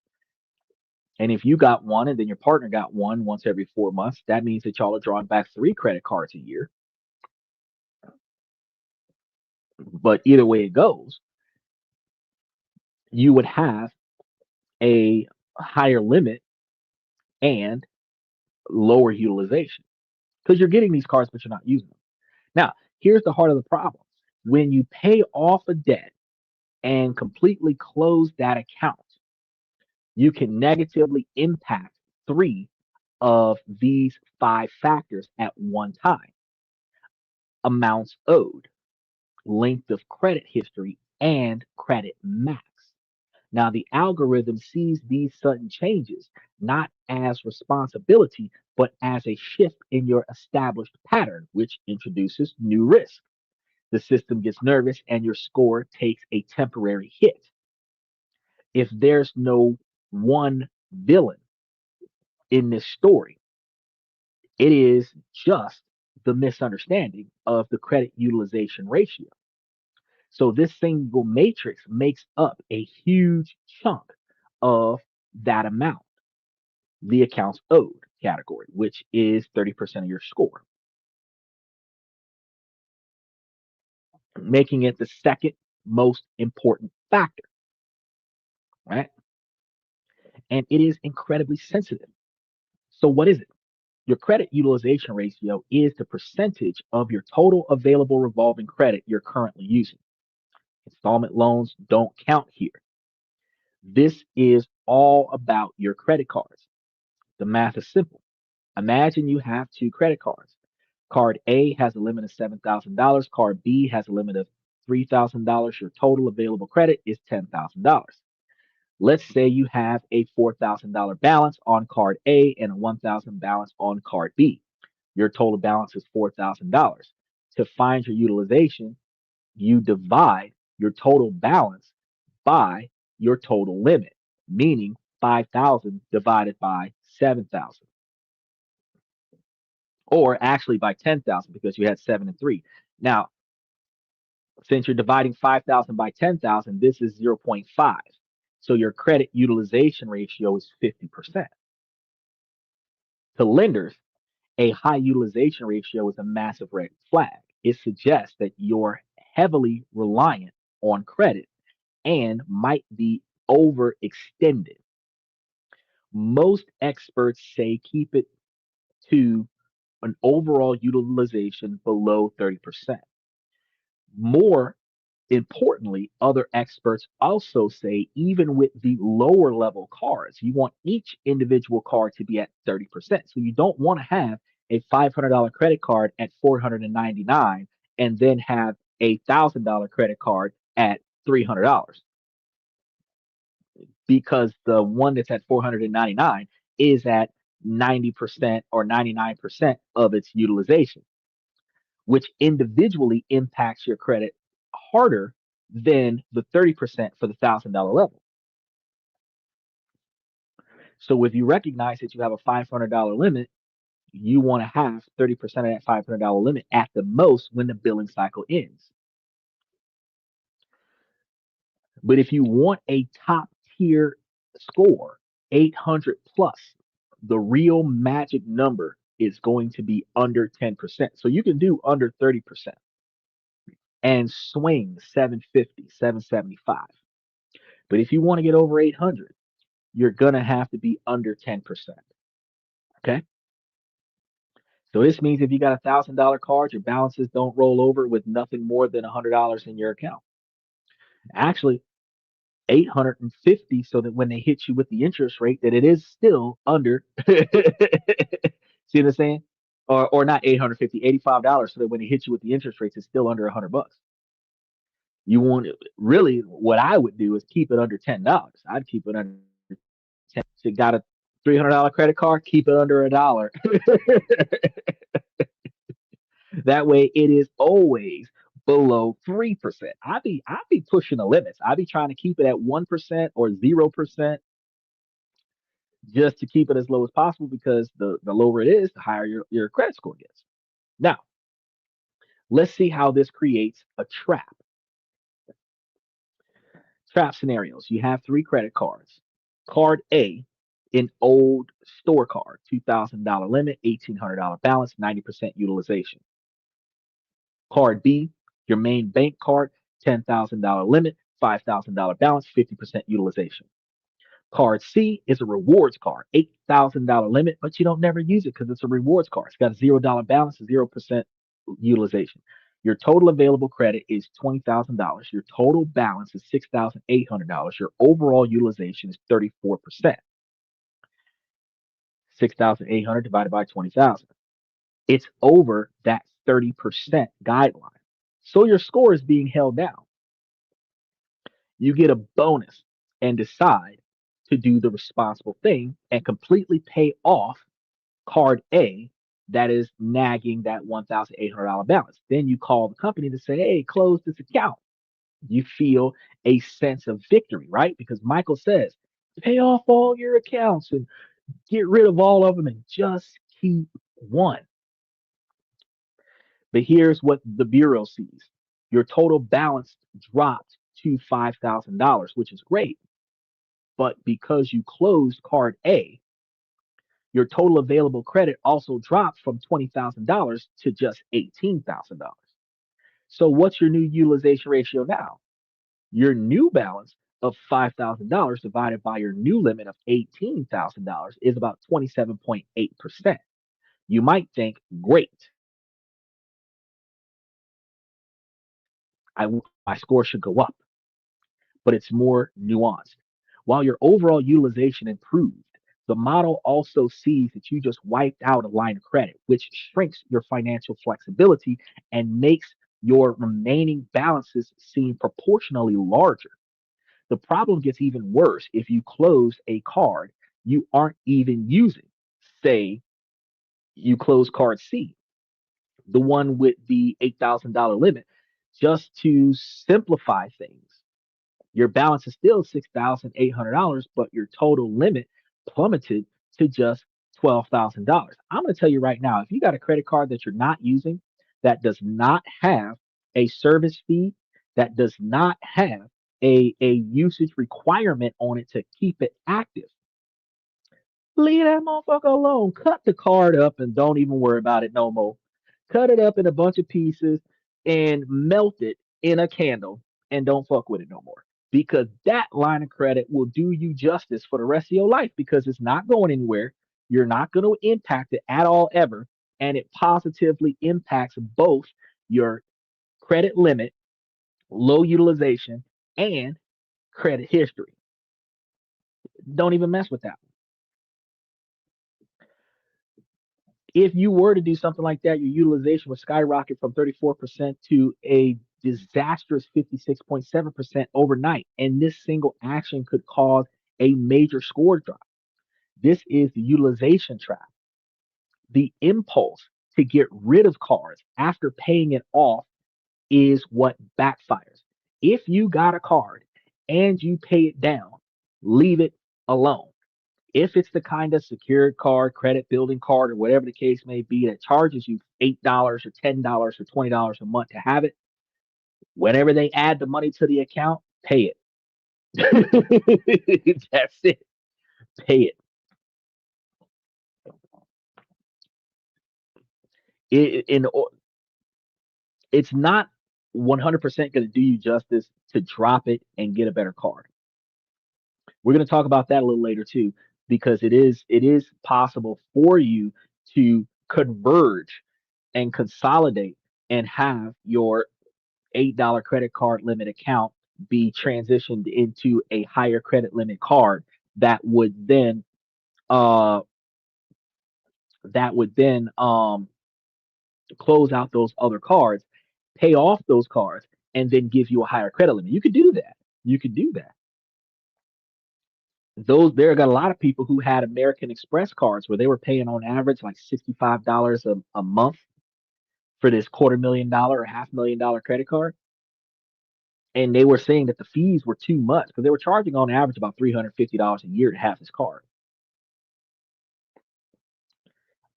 And if you got one and then your partner got one once every 4 months, that means that y'all are drawing back 3 credit cards a year. But either way it goes, you would have a higher limit and lower utilization because you're getting these cards, but you're not using them. Now, here's the heart of the problem. When you pay off a debt and completely close that account, you can negatively impact 3 of these 5 factors at one time: amounts owed, length of credit history, and credit max. Now, the algorithm sees these sudden changes not as responsibility, but as a shift in your established pattern, which introduces new risk. The system gets nervous and your score takes a temporary hit. If there's no one villain in this story, it is just the misunderstanding of the credit utilization ratio. So this single matrix makes up a huge chunk of that amount, the accounts owed category, which is 30% of your score, making it the second most important factor, right? And it is incredibly sensitive. So what is it? Your credit utilization ratio is the percentage of your total available revolving credit you're currently using. Installment loans don't count here. This is all about your credit cards. The math is simple. Imagine you have 2 credit cards. Card A has a limit of $7,000. Card B has a limit of $3,000. Your total available credit is $10,000. Let's say you have a $4,000 balance on card A and a 1,000 balance on card B. Your total balance is $4,000. To find your utilization, you divide your total balance by your total limit, meaning 5,000 divided by 7,000, or actually by 10,000 because you had 7 and 3. Now, since you're dividing 5,000 by 10,000, this is 0.5. So your credit utilization ratio is 50%. To lenders, a high utilization ratio is a massive red flag. It suggests that you're heavily reliant on credit and might be overextended. Most experts say keep it to an overall utilization below 30%. More importantly, other experts also say even with the lower level cards, you want each individual card to be at 30%. So you don't want to have a $500 credit card at 499 and then have a $1,000 credit card at $300, because the one that's at 499 is at 90% or 99% of its utilization, which individually impacts your credit harder than the 30% for the $1,000 level. So if you recognize that you have a $500 limit, you want to have 30% of that $500 limit at the most when the billing cycle ends. But if you want a top tier score, 800 plus, the real magic number is going to be under 10%. So you can do under 30% and swing 750, 775. But if you want to get over 800, you're going to have to be under 10%. Okay. So this means if you got $1,000 cards, your balances don't roll over with nothing more than $100 in your account. Actually, 850, so that when they hit you with the interest rate, that it is still under. See what I'm saying? Or not 850, $85, so that when it hits you with the interest rates, it's still under $100. You want it, really, what I would do is keep it under $10. I'd keep it under 10. So you got a $300 credit card, keep it under $1. That way it is always below 3%. I be pushing the limits. I be trying to keep it at 1% or 0% just to keep it as low as possible, because the lower it is, the higher your credit score gets. Now, let's see how this creates a trap. Trap scenarios. You have three credit cards. Card A, an old store card, $2,000 limit, $1,800 balance, 90% utilization. Card B, your main bank card, $10,000 limit, $5,000 balance, 50% utilization. Card C is a rewards card, $8,000 limit, but you don't never use it because it's a rewards card. It's got a $0 balance, 0% utilization. Your total available credit is $20,000. Your total balance is $6,800. Your overall utilization is 34%. 6,800 divided by 20,000. It's over that 30% guideline. So your score is being held down. You get a bonus and decide to do the responsible thing and completely pay off card A that is nagging that $1,800 balance. Then you call the company to say, hey, close this account. You feel a sense of victory, right? Because Michael says, pay off all your accounts and get rid of all of them and just keep one. But here's what the Bureau sees: your total balance dropped to $5,000, which is great. But because you closed card A, your total available credit also dropped from $20,000 to just $18,000. So what's your new utilization ratio now? Your new balance of $5,000 divided by your new limit of $18,000 is about 27.8%. You might think, great, my score should go up, but it's more nuanced. While your overall utilization improved, the model also sees that you just wiped out a line of credit, which shrinks your financial flexibility and makes your remaining balances seem proportionally larger. The problem gets even worse if you close a card you aren't even using. Say you close card C, the one with the $8,000 limit, just to simplify things. Your balance is still $6,800, but your total limit plummeted to just $12,000. I'm going to tell you right now, if you got a credit card that you're not using, that does not have a service fee, that does not have a usage requirement on it to keep it active, leave that motherfucker alone. Cut the card up and don't even worry about it no more. Cut it up in a bunch of pieces and melt it in a candle and don't fuck with it no more. Because that line of credit will do you justice for the rest of your life because it's not going anywhere. You're not going to impact it at all ever. And it positively impacts both your credit limit, low utilization, and credit history. Don't even mess with that. If you were to do something like that, your utilization would skyrocket from 34% to a disastrous 56.7% overnight. And this single action could cause a major score drop. This is the utilization trap. The impulse to get rid of cards after paying it off is what backfires. If you got a card and you pay it down, leave it alone. If it's the kind of secured card, credit building card, or whatever the case may be that charges you $8 or $10 or $20 a month to have it, whenever they add the money to the account, pay it. That's it. Pay it. In it's not 100% going to do you justice to drop it and get a better card. We're going to talk about that a little later too, because it is possible for you to converge and consolidate and have your $8 credit card limit account be transitioned into a higher credit limit card that would then uh close out those other cards, pay off those cards, and then give you a higher credit limit. You could do that. You could do that. Those there got a lot of people who had American Express cards where they were paying on average like $65 a month for this $250,000 or $500,000 credit card. And they were saying that the fees were too much because they were charging on average about $350 a year to have this card.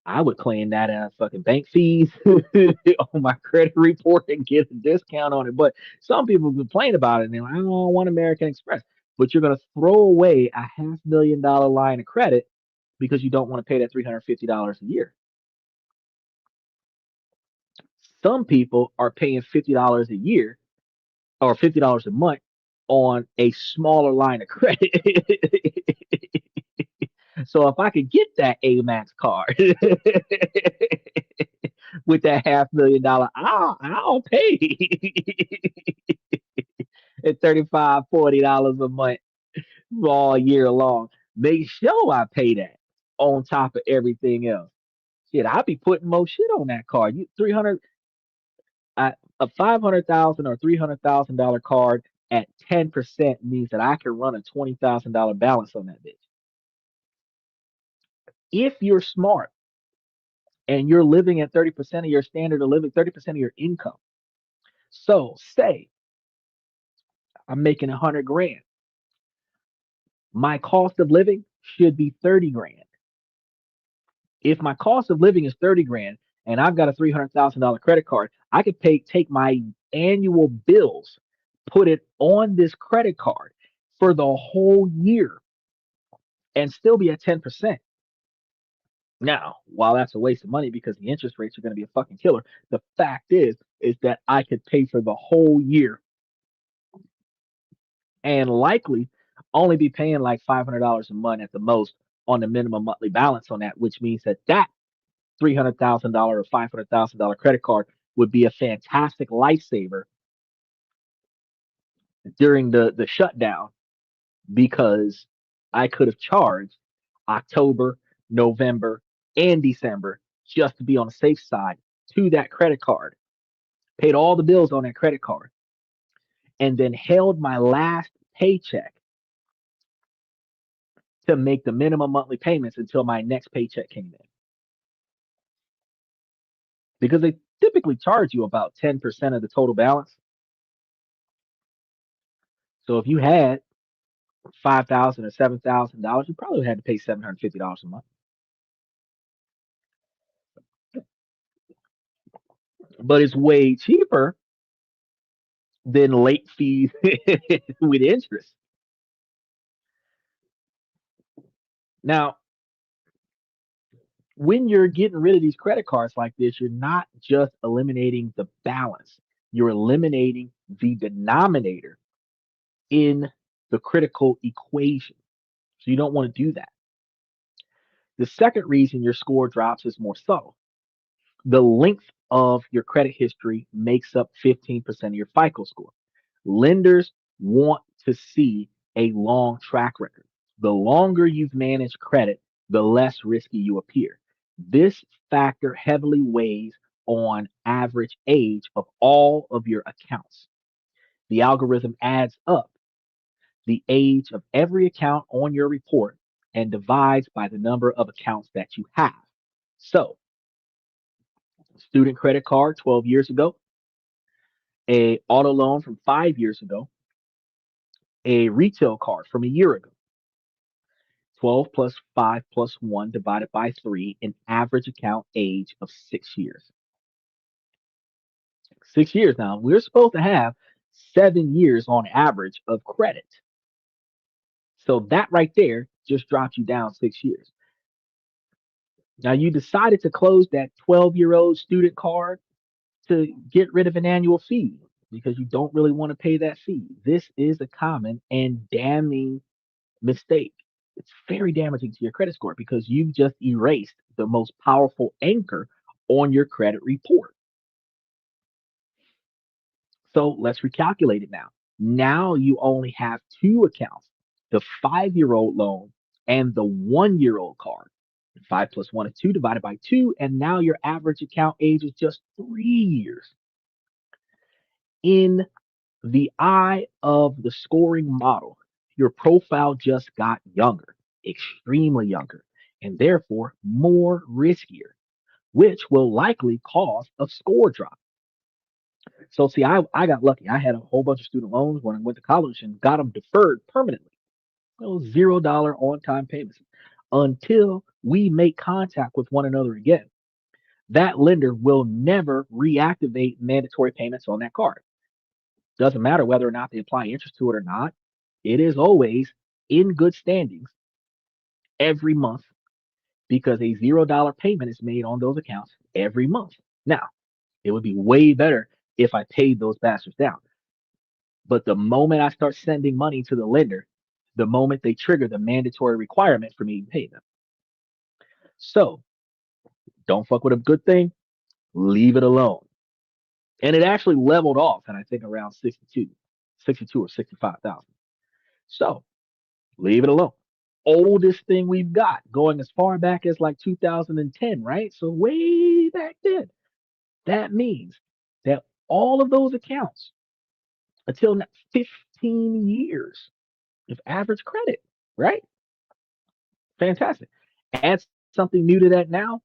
I would claim that as fucking bank fees on my credit report and get a discount on it. But some people complain about it and they're like, I don't want American Express. But you're going to throw away a $500,000 line of credit because you don't want to pay that $350 a year. Some people are paying $50 a year or $50 a month on a smaller line of credit. So if I could get that Amex card with that $500,000, I'll pay at 35, $40 a month all year long. Make sure I pay that on top of everything else. Shit, I'll be putting more shit on that card. You 300 a 500,000 or $300,000 card at 10% means that I can run a $20,000 balance on that bitch. If you're smart and you're living at 30% of your standard of living, 30% of your income. So say I'm making 100 grand. My cost of living should be 30 grand. If my cost of living is 30 grand and I've got a $300,000 credit card, I could take my annual bills, put it on this credit card for the whole year and still be at 10%. Now, while that's a waste of money because the interest rates are going to be a fucking killer, the fact is that I could pay for the whole year and likely only be paying like $500 a month at the most on the minimum monthly balance on that, which means that $300,000 or $500,000 credit card would be a fantastic lifesaver during the shutdown because I could have charged October, November, and December just to be on the safe side to that credit card, paid all the bills on that credit card, and then held my last paycheck to make the minimum monthly payments until my next paycheck came in. Because they typically charge you about 10% of the total balance. So if you had $5,000 or $7,000, you probably had to pay $750 a month. But it's way cheaper than late fees with interest. Now, when you're getting rid of these credit cards like this, you're not just eliminating the balance, you're eliminating the denominator in the critical equation. So you don't want to do that. The second reason your score drops is more subtle. The length of your credit history makes up 15% of your FICO score. Lenders want to see a long track record. The longer you've managed credit, the less risky you appear. This factor heavily weighs on average age of all of your accounts. The algorithm adds up the age of every account on your report and divides by the number of accounts that you have. So, student credit card 12 years ago, a auto loan from 5 years ago, a retail card from a year ago. 12 plus 5 plus 1 divided by 3, an average account age of 6 years. 6 years now. We're supposed to have 7 years on average of credit. So that right there just dropped you down 6 years. Now you decided to close that 12-year-old student card to get rid of an annual fee because you don't really want to pay that fee. This is a common and damning mistake. It's very damaging to your credit score because you've just erased the most powerful anchor on your credit report. So let's recalculate it now. Now you only have two accounts, the 5-year-old loan and the 1-year-old card. 5 plus 1 is 2 divided by 2, and now your average account age is just 3 years. In the eye of the scoring model, your profile just got younger, extremely younger, and therefore more riskier, which will likely cause a score drop. So, see, I got lucky. I had a whole bunch of student loans when I went to college and got them deferred permanently. Those $0 on time payments until we make contact with one another again. That lender will never reactivate mandatory payments on that card. Doesn't matter whether or not they apply interest to it or not. It is always in good standings every month because a $0 payment is made on those accounts every month. Now, it would be way better if I paid those bastards down. But the moment I start sending money to the lender, the moment they trigger the mandatory requirement for me to pay them. So don't fuck with a good thing, leave it alone. And it actually leveled off, and I think around 62 or 65,000. So leave it alone. Oldest thing we've got going as far back as like 2010, right? So way back then. That means that all of those accounts until now, 15 years of average credit, right? Fantastic. Add something new to that now,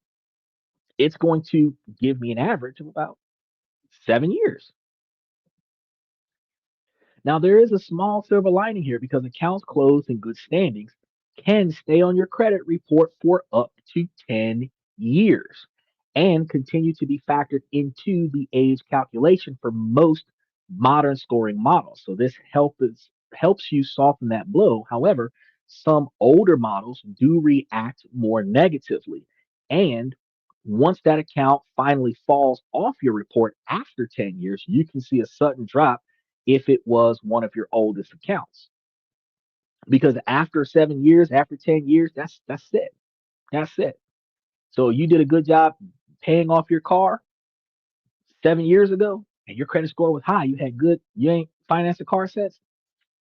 it's going to give me an average of about 7 years. Now, there is a small silver lining here because accounts closed in good standings can stay on your credit report for up to 10 years and continue to be factored into the age calculation for most modern scoring models. So this helps you soften that blow. However, some older models do react more negatively. And once that account finally falls off your report after 10 years, you can see a sudden drop if it was one of your oldest accounts. Because after 7 years, after 10 years, that's it. That's it. So you did a good job paying off your car 7 years ago, and your credit score was high. You had good, you ain't financed a car since.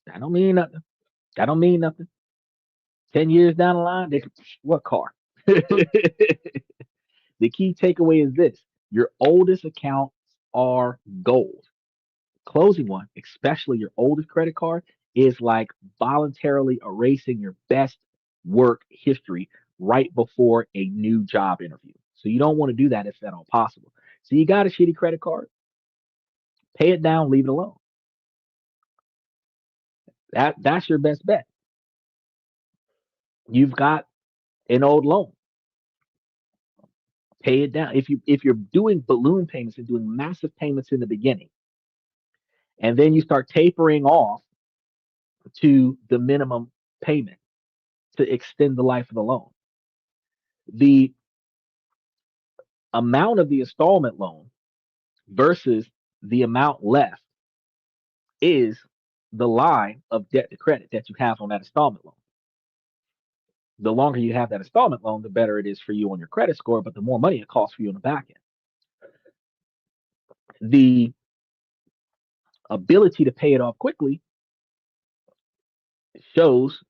That don't mean nothing. That don't mean nothing. 10 years down the line, what car? The key takeaway is this: your oldest accounts are gold. Closing one, especially your oldest credit card, is like voluntarily erasing your best work history right before a new job interview. So you don't want to do that if at all possible. So you got a shitty credit card, pay it down, leave it alone. That's your best bet. You've got an old loan, pay it down. If you're doing balloon payments and doing massive payments in the beginning, and then you start tapering off to the minimum payment to extend the life of the loan. The amount of the installment loan versus the amount left is the line of debt to credit that you have on that installment loan. The longer you have that installment loan, the better it is for you on your credit score, but the more money it costs for you on the back end. The ability to pay it off quickly shows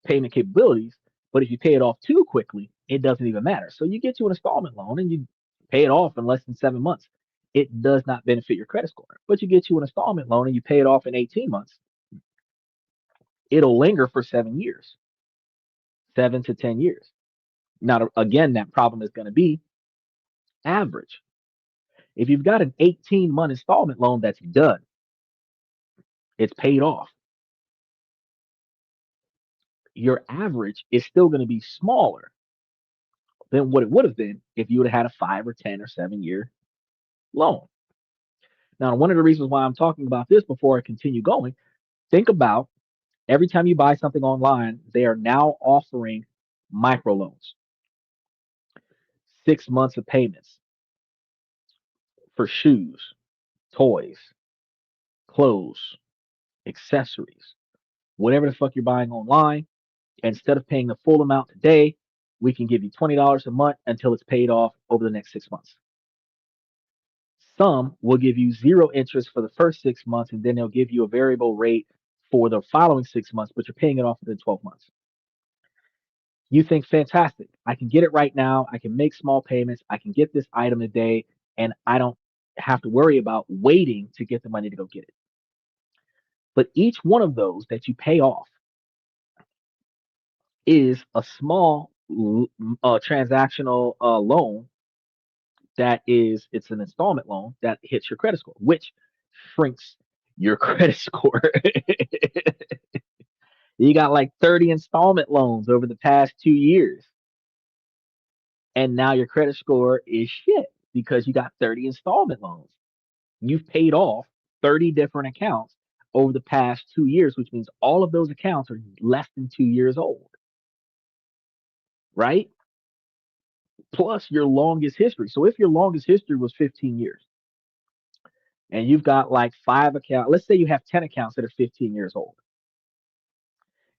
payment capabilities, but if you pay it off too quickly, it doesn't even matter. So you get you an installment loan and you pay it off in less than 7 months. It does not benefit your credit score. But you get you an installment loan and you pay it off in 18 months, it'll linger for 7 years, 7 to 10 years. Now, again, that problem is going to be average. If you've got an 18-month installment loan that's done, it's paid off, your average is still going to be smaller than what it would have been if you would have had a 5 or 10 or 7 year loan. Now, one of the reasons why I'm talking about this before I continue going, think about every time you buy something online, they are now offering microloans, 6 months of payments for shoes, toys, clothes, accessories, whatever the fuck you're buying online. Instead of paying the full amount today, we can give you $20 a month until it's paid off over the next 6 months. Some will give you zero interest for the first 6 months, and then they'll give you a variable rate for the following 6 months, but you're paying it off within 12 months. You think, fantastic, I can get it right now. I can make small payments. I can get this item today, and I don't have to worry about waiting to get the money to go get it. But each one of those that you pay off is a small transactional loan it's an installment loan that hits your credit score, which shrinks your credit score. You got like 30 installment loans over the past 2 years, and now your credit score is shit because you got 30 installment loans. You've paid off 30 different accounts over the past 2 years, which means all of those accounts are less than 2 years old, right? Plus your longest history. So if your longest history was 15 years and you've got like 5 accounts, let's say you have 10 accounts that are 15 years old,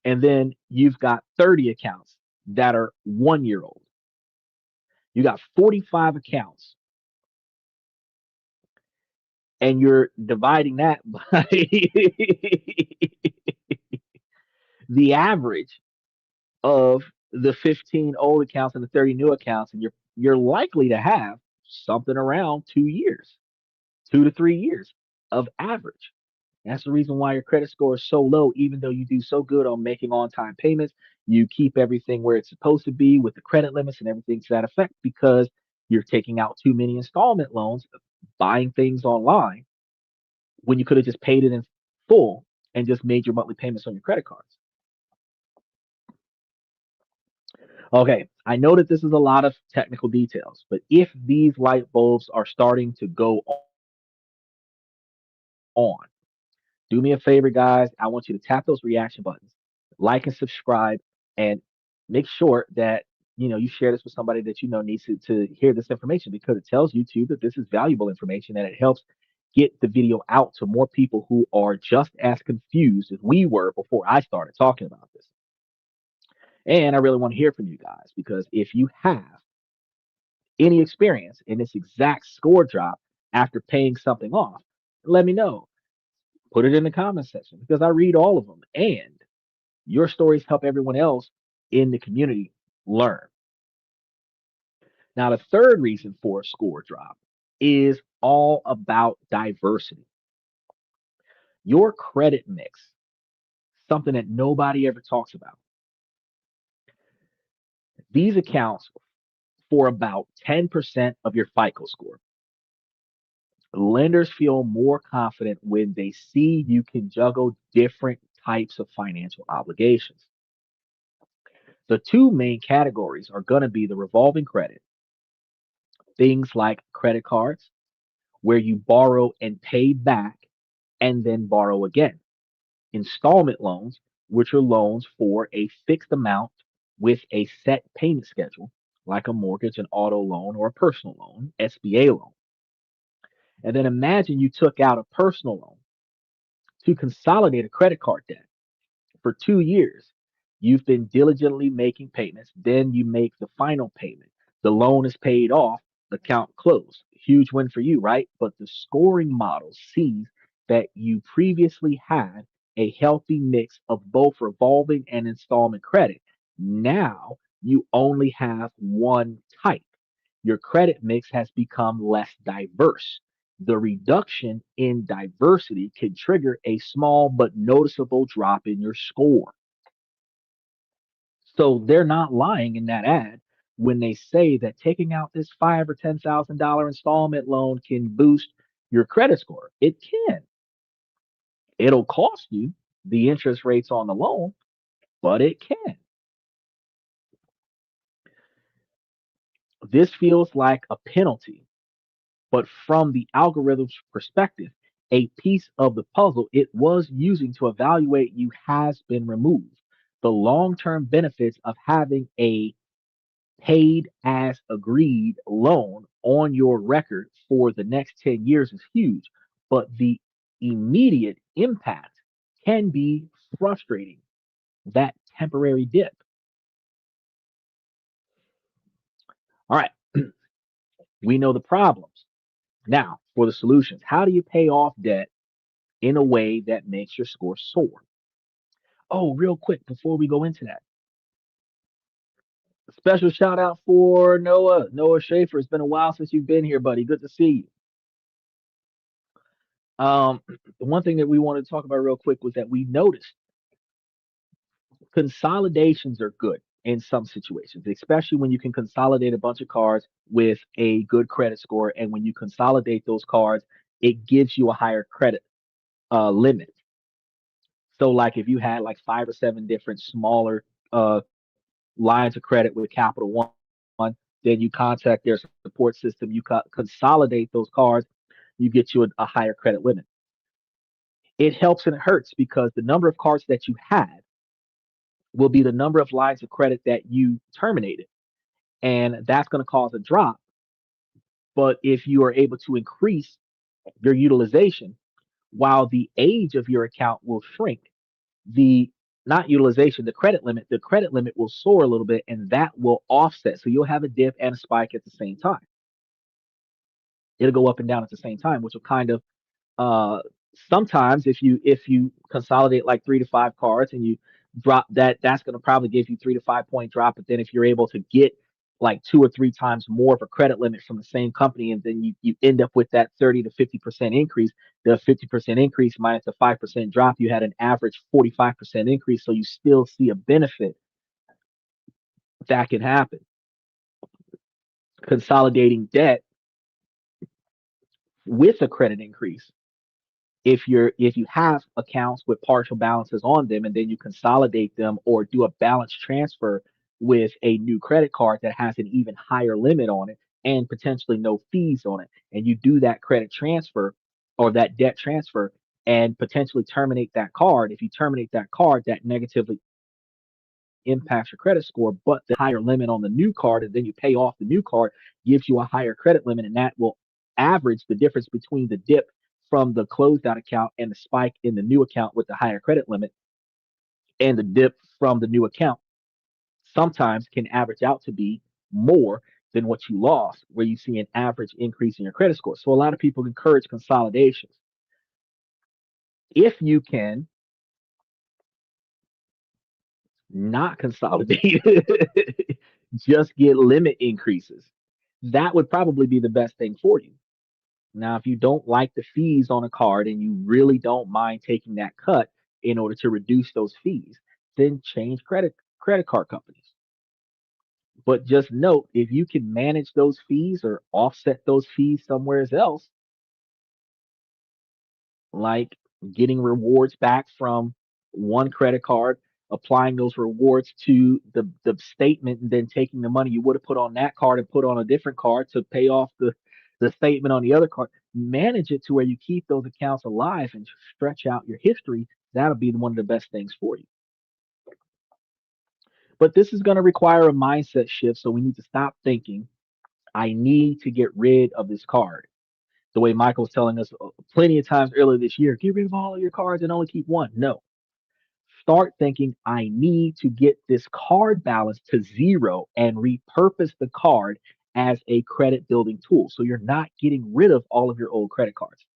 and then you've got 30 accounts that are 1 year old. You got 45 accounts, and you're dividing that by the average of the 15 old accounts and the 30 new accounts, and you're likely to have something around 2 years, 2 to 3 years of average. That's the reason why your credit score is so low, even though you do so good on making on time payments. You keep everything where it's supposed to be with the credit limits and everything to that effect because you're taking out too many installment loans, buying things online when you could have just paid it in full and just made your monthly payments on your credit cards. Okay, I know that this is a lot of technical details, but if these light bulbs are starting to go on, do me a favor, guys. I want you to tap those reaction buttons, like and subscribe, and make sure that you share this with somebody that you know needs to hear this information because it tells YouTube that this is valuable information and it helps get the video out to more people who are just as confused as we were before I started talking about this. And I really want to hear from you guys because if you have any experience in this exact score drop after paying something off, let me know. Put it in the comment section because I read all of them and your stories help everyone else in the community learn. Now, the third reason for a score drop is all about diversity. Your credit mix something that nobody ever talks about. These accounts for about 10% of your FICO score. Lenders feel more confident when they see you can juggle different types of financial obligations. The two main categories are going to be the revolving credit, things like credit cards, where you borrow and pay back and then borrow again. Installment loans, which are loans for a fixed amount with a set payment schedule, like a mortgage, an auto loan, or a personal loan, SBA loan. And then imagine you took out a personal loan to consolidate a credit card debt for 2 years. You've been diligently making payments, then you make the final payment. The loan is paid off, account closed. Huge win for you, right? But the scoring model sees that you previously had a healthy mix of both revolving and installment credit. Now you only have one type. Your credit mix has become less diverse. The reduction in diversity can trigger a small but noticeable drop in your score. So they're not lying in that ad when they say that taking out this five or $10,000 installment loan can boost your credit score. It can. It'll cost you the interest rates on the loan, but it can. This feels like a penalty, but from the algorithm's perspective, a piece of the puzzle it was using to evaluate you has been removed. The long term benefits of having a paid as agreed loan on your record for the next 10 years is huge, but the immediate impact can be frustrating. That temporary dip. All right, we know the problems. Now, for the solutions, how do you pay off debt in a way that makes your score soar? Oh, real quick before we go into that, special shout out for Noah. Noah Schaefer. It's been a while since you've been here, buddy. Good to see you. The one thing that we wanted to talk about real quick was that we noticed consolidations are good in some situations, especially when you can consolidate a bunch of cards with a good credit score. And when you consolidate those cards, it gives you a higher credit limit. So, like if you had like five or seven different smaller lines of credit with Capital One, then you contact their support system, you consolidate those cards, you get you a higher credit limit. It helps and it hurts because the number of cards that you had will be the number of lines of credit that you terminated. And that's going to cause a drop. But if you are able to increase your utilization while the age of your account will shrink, the not utilization, the credit limit will soar a little bit and that will offset. So you'll have a dip and a spike at the same time. It'll go up and down at the same time, which will kind of uh, sometimes if you consolidate like 3 to 5 cards and you drop that, that's going to probably give you 3 to 5 point drop. But then if you're able to get like 2 or 3 times more of a credit limit from the same company, and then you end up with that 30 to 50% increase, the 50% increase minus the 5% drop, you had an average 45% increase. So you still see a benefit that can happen. Consolidating debt with a credit increase, if you have accounts with partial balances on them and then you consolidate them or do a balance transfer with a new credit card that has an even higher limit on it and potentially no fees on it, and you do that credit transfer or that debt transfer and potentially terminate that card. If you terminate that card, that negatively impacts your credit score, but the higher limit on the new card, and then you pay off the new card, gives you a higher credit limit, and that will average the difference between the dip from the closed out account and the spike in the new account with the higher credit limit, and the dip from the new account sometimes can average out to be more than what you lost, where you see an average increase in your credit score. So a lot of people encourage consolidations. If you can not consolidate, just get limit increases. That would probably be the best thing for you. Now, if you don't like the fees on a card and you really don't mind taking that cut, in order to reduce those fees, then change credit card companies. But just note, if you can manage those fees or offset those fees somewhere else, like getting rewards back from one credit card, applying those rewards to the statement, and then taking the money you would have put on that card and put on a different card to pay off the statement on the other card. Manage it to where you keep those accounts alive and stretch out your history. That'll be one of the best things for you. But this is going to require a mindset shift. So we need to stop thinking, I need to get rid of this card. The way Michael was telling us plenty of times earlier this year, get rid of all of your cards and only keep one. No, start thinking, I need to get this card balance to zero and repurpose the card as a credit building tool. So you're not getting rid of all of your old credit cards.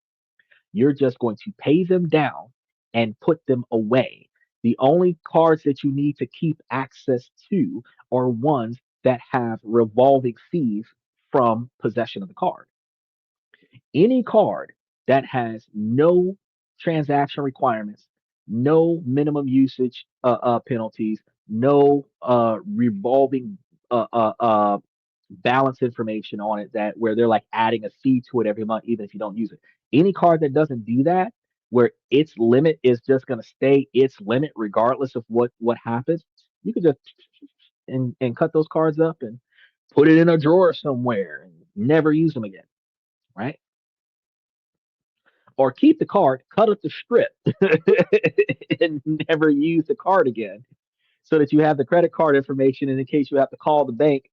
You're just going to pay them down and put them away. The only cards that you need to keep access to are ones that have revolving fees from possession of the card. Any card that has no transaction requirements, no minimum usage penalties, no revolving balance information on it that where they're like adding a fee to it every month, even if you don't use it. Any card that doesn't do that, where its limit is just going to stay its limit regardless of what happens, you could just and cut those cards up and put it in a drawer somewhere and never use them again, right? Or keep the card, cut up the strip, and never use the card again, so that you have the credit card information in case you have to call the bank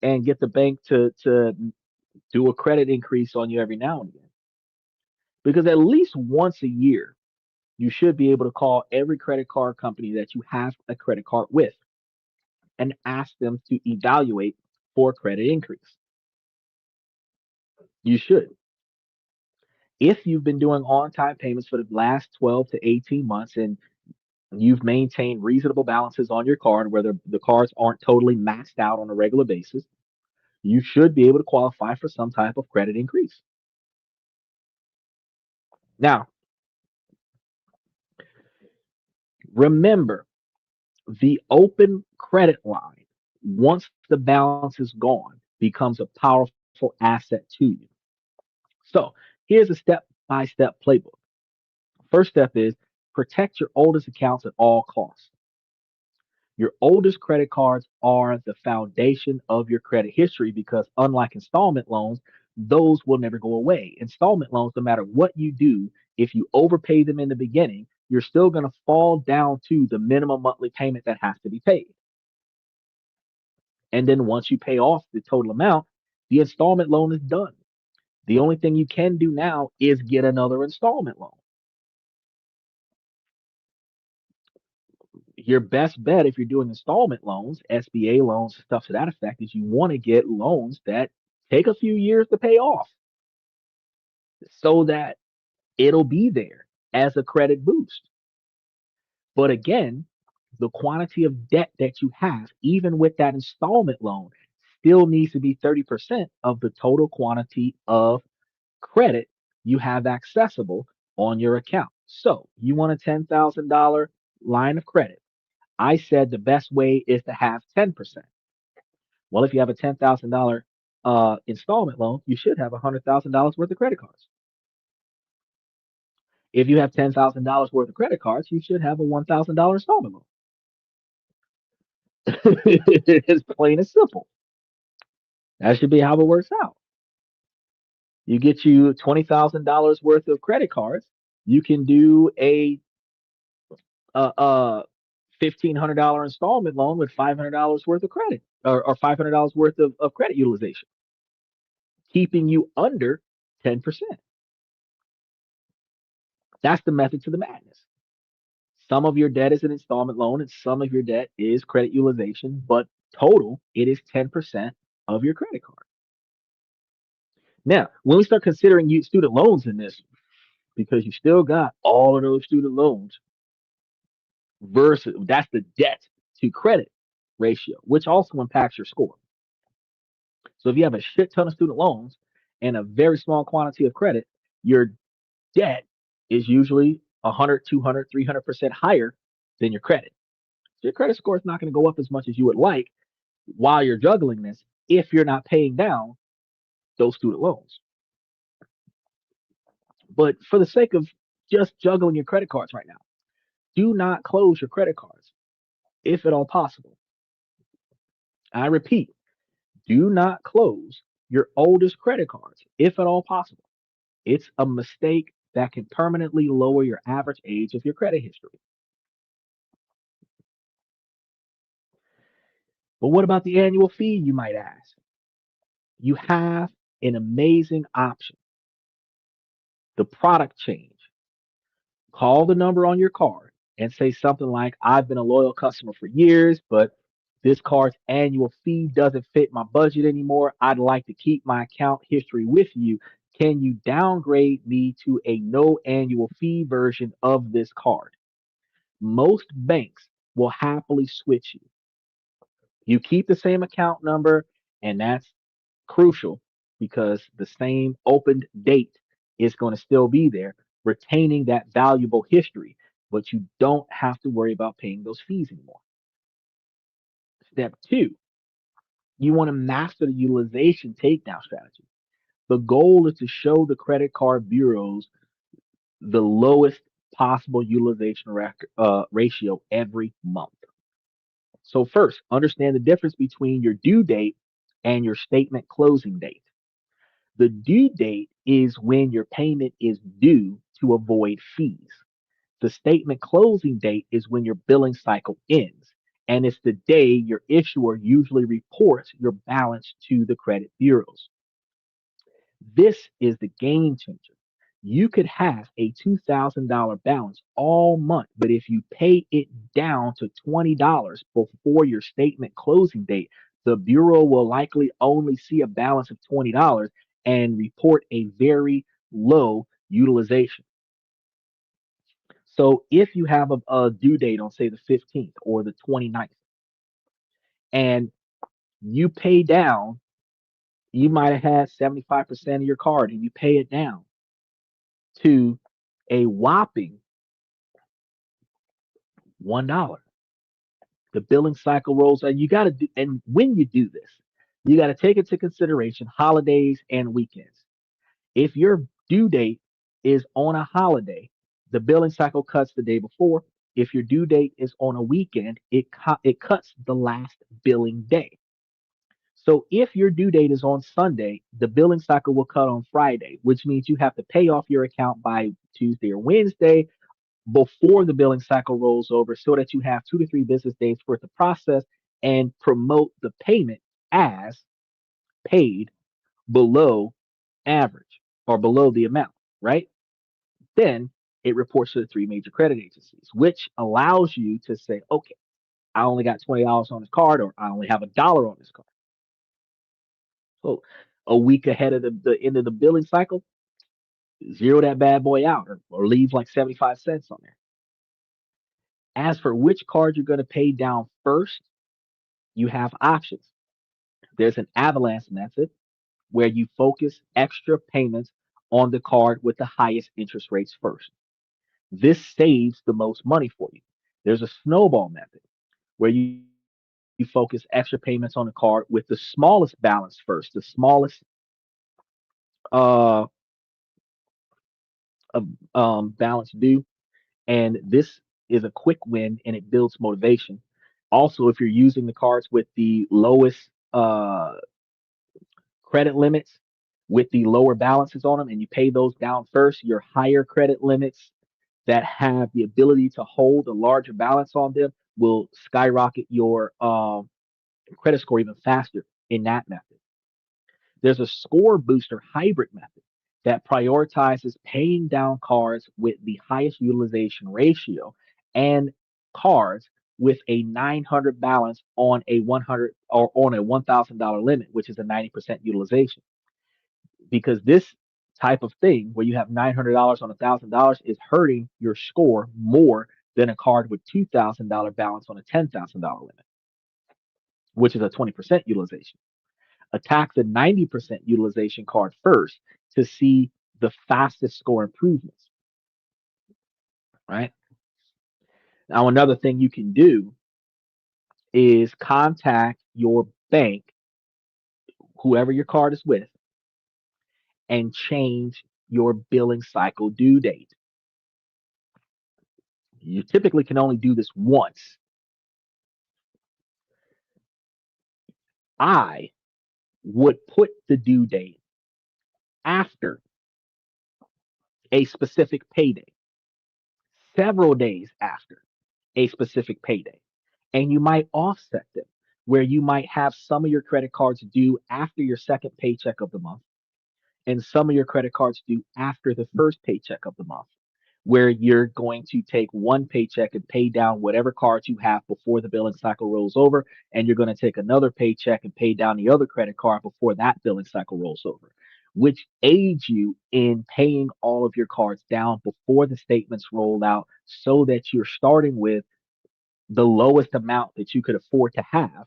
and get the bank to do a credit increase on you every now and again. Because at least once a year, you should be able to call every credit card company that you have a credit card with and ask them to evaluate for a credit increase. You should. If you've been doing on time payments for the last 12 to 18 months and you've maintained reasonable balances on your card where the cards aren't totally maxed out on a regular basis, you should be able to qualify for some type of credit increase. Now, remember, the open credit line, once the balance is gone, becomes a powerful asset to you. So here's a step-by-step playbook. First step is protect your oldest accounts at all costs. Your oldest credit cards are the foundation of your credit history because, unlike installment loans, those will never go away. Installment loans, no matter what you do, if you overpay them in the beginning, you're still going to fall down to the minimum monthly payment that has to be paid. And then once you pay off the total amount, the installment loan is done. The only thing you can do now is get another installment loan. Your best bet if you're doing installment loans, SBA loans, stuff to that effect, is you want to get loans that take a few years to pay off so that it'll be there as a credit boost. But again, the quantity of debt that you have, even with that installment loan, still needs to be 30% of the total quantity of credit you have accessible on your account. So you want a $10,000 line of credit. I said the best way is to have 10%. Well, if you have a $10,000 installment loan, you should have $100,000 worth of credit cards. If you have $10,000 worth of credit cards, you should have a $1,000 installment loan. It's plain and simple. That should be how it works out. You get you $20,000 worth of credit cards. You can do a $1,500 installment loan with $500 worth of credit or $500 worth of credit utilization, keeping you under 10%. That's the method to the madness. Some of your debt is an installment loan and some of your debt is credit utilization, but total, it is 10% of your credit card. Now, when we start considering you student loans in this, because you still got all of those student loans versus that's the debt to credit ratio, which also impacts your score. So if you have a shit ton of student loans and a very small quantity of credit, your debt is usually 100, 200, 300% higher than your credit. So your credit score is not going to go up as much as you would like while you're juggling this if you're not paying down those student loans. But for the sake of just juggling your credit cards right now, do not close your credit cards if at all possible. I repeat, do not close your oldest credit cards if at all possible. It's a mistake that can permanently lower your average age of your credit history. But what about the annual fee, you might ask? You have an amazing option, the product change. Call the number on your card and say something like, I've been a loyal customer for years, but this card's annual fee doesn't fit my budget anymore. I'd like to keep my account history with you. Can you downgrade me to a no annual fee version of this card? Most banks will happily switch you. You keep the same account number, and that's crucial because the same opened date is going to still be there, retaining that valuable history, but you don't have to worry about paying those fees anymore. Step two, you want to master the utilization takedown strategy. The goal is to show the credit card bureaus the lowest possible utilization ratio every month. So, first, understand the difference between your due date and your statement closing date. The due date is when your payment is due to avoid fees. The statement closing date is when your billing cycle ends, and it's the day your issuer usually reports your balance to the credit bureaus. This is the game changer. You could have a $2,000 balance all month, but if you pay it down to $20 before your statement closing date, the bureau will likely only see a balance of $20 and report a very low utilization. So if you have a due date on, say, the 15th or the 29th, and you pay down, you might have had 75% of your card and you pay it down to a whopping $1. The billing cycle rolls, and you got to do, and when you do this, you got to take into consideration holidays and weekends. If your due date is on a holiday, the billing cycle cuts the day before. If your due date is on a weekend, it cuts the last billing day. So if your due date is on Sunday, the billing cycle will cut on Friday, which means you have to pay off your account by Tuesday or Wednesday before the billing cycle rolls over so that you have 2 to 3 business days for it to process and promote the payment as paid below average or below the amount, right? Then it reports to the three major credit agencies, which allows you to say, okay, I only got $20 on this card, or I only have $1 on this card. So a week ahead of the end of the billing cycle, zero that bad boy out, or leave like 75 cents on there. As for which card you're going to pay down first, you have options. There's an avalanche method where you focus extra payments on the card with the highest interest rates first. This saves the most money for you. There's a snowball method where you focus extra payments on the card with the smallest balance first, the smallest uh, balance due. And this is a quick win and it builds motivation. Also, if you're using the cards with the lowest credit limits, with the lower balances on them, and you pay those down first, your higher credit limits that have the ability to hold a larger balance on them will skyrocket your credit score even faster in that method. There's a score booster hybrid method that prioritizes paying down cards with the highest utilization ratio and cards with a 900 balance on a 100 or on a $1,000 limit, which is a 90% utilization. Because this type of thing where you have $900 on $1,000 is hurting your score more than a card with $2,000 balance on a $10,000 limit, which is a 20% utilization. Attack the 90% utilization card first to see the fastest score improvements. right? Now, another thing you can do is contact your bank, whoever your card is with, and change your billing cycle due date. You typically can only do this once. I would put the due date after a specific payday, several days after a specific payday. And you might offset them where you might have some of your credit cards due after your second paycheck of the month and some of your credit cards due after the first paycheck of the month, where you're going to take one paycheck and pay down whatever cards you have before the billing cycle rolls over, and you're going to take another paycheck and pay down the other credit card before that billing cycle rolls over, which aids you in paying all of your cards down before the statements roll out so that you're starting with the lowest amount that you could afford to have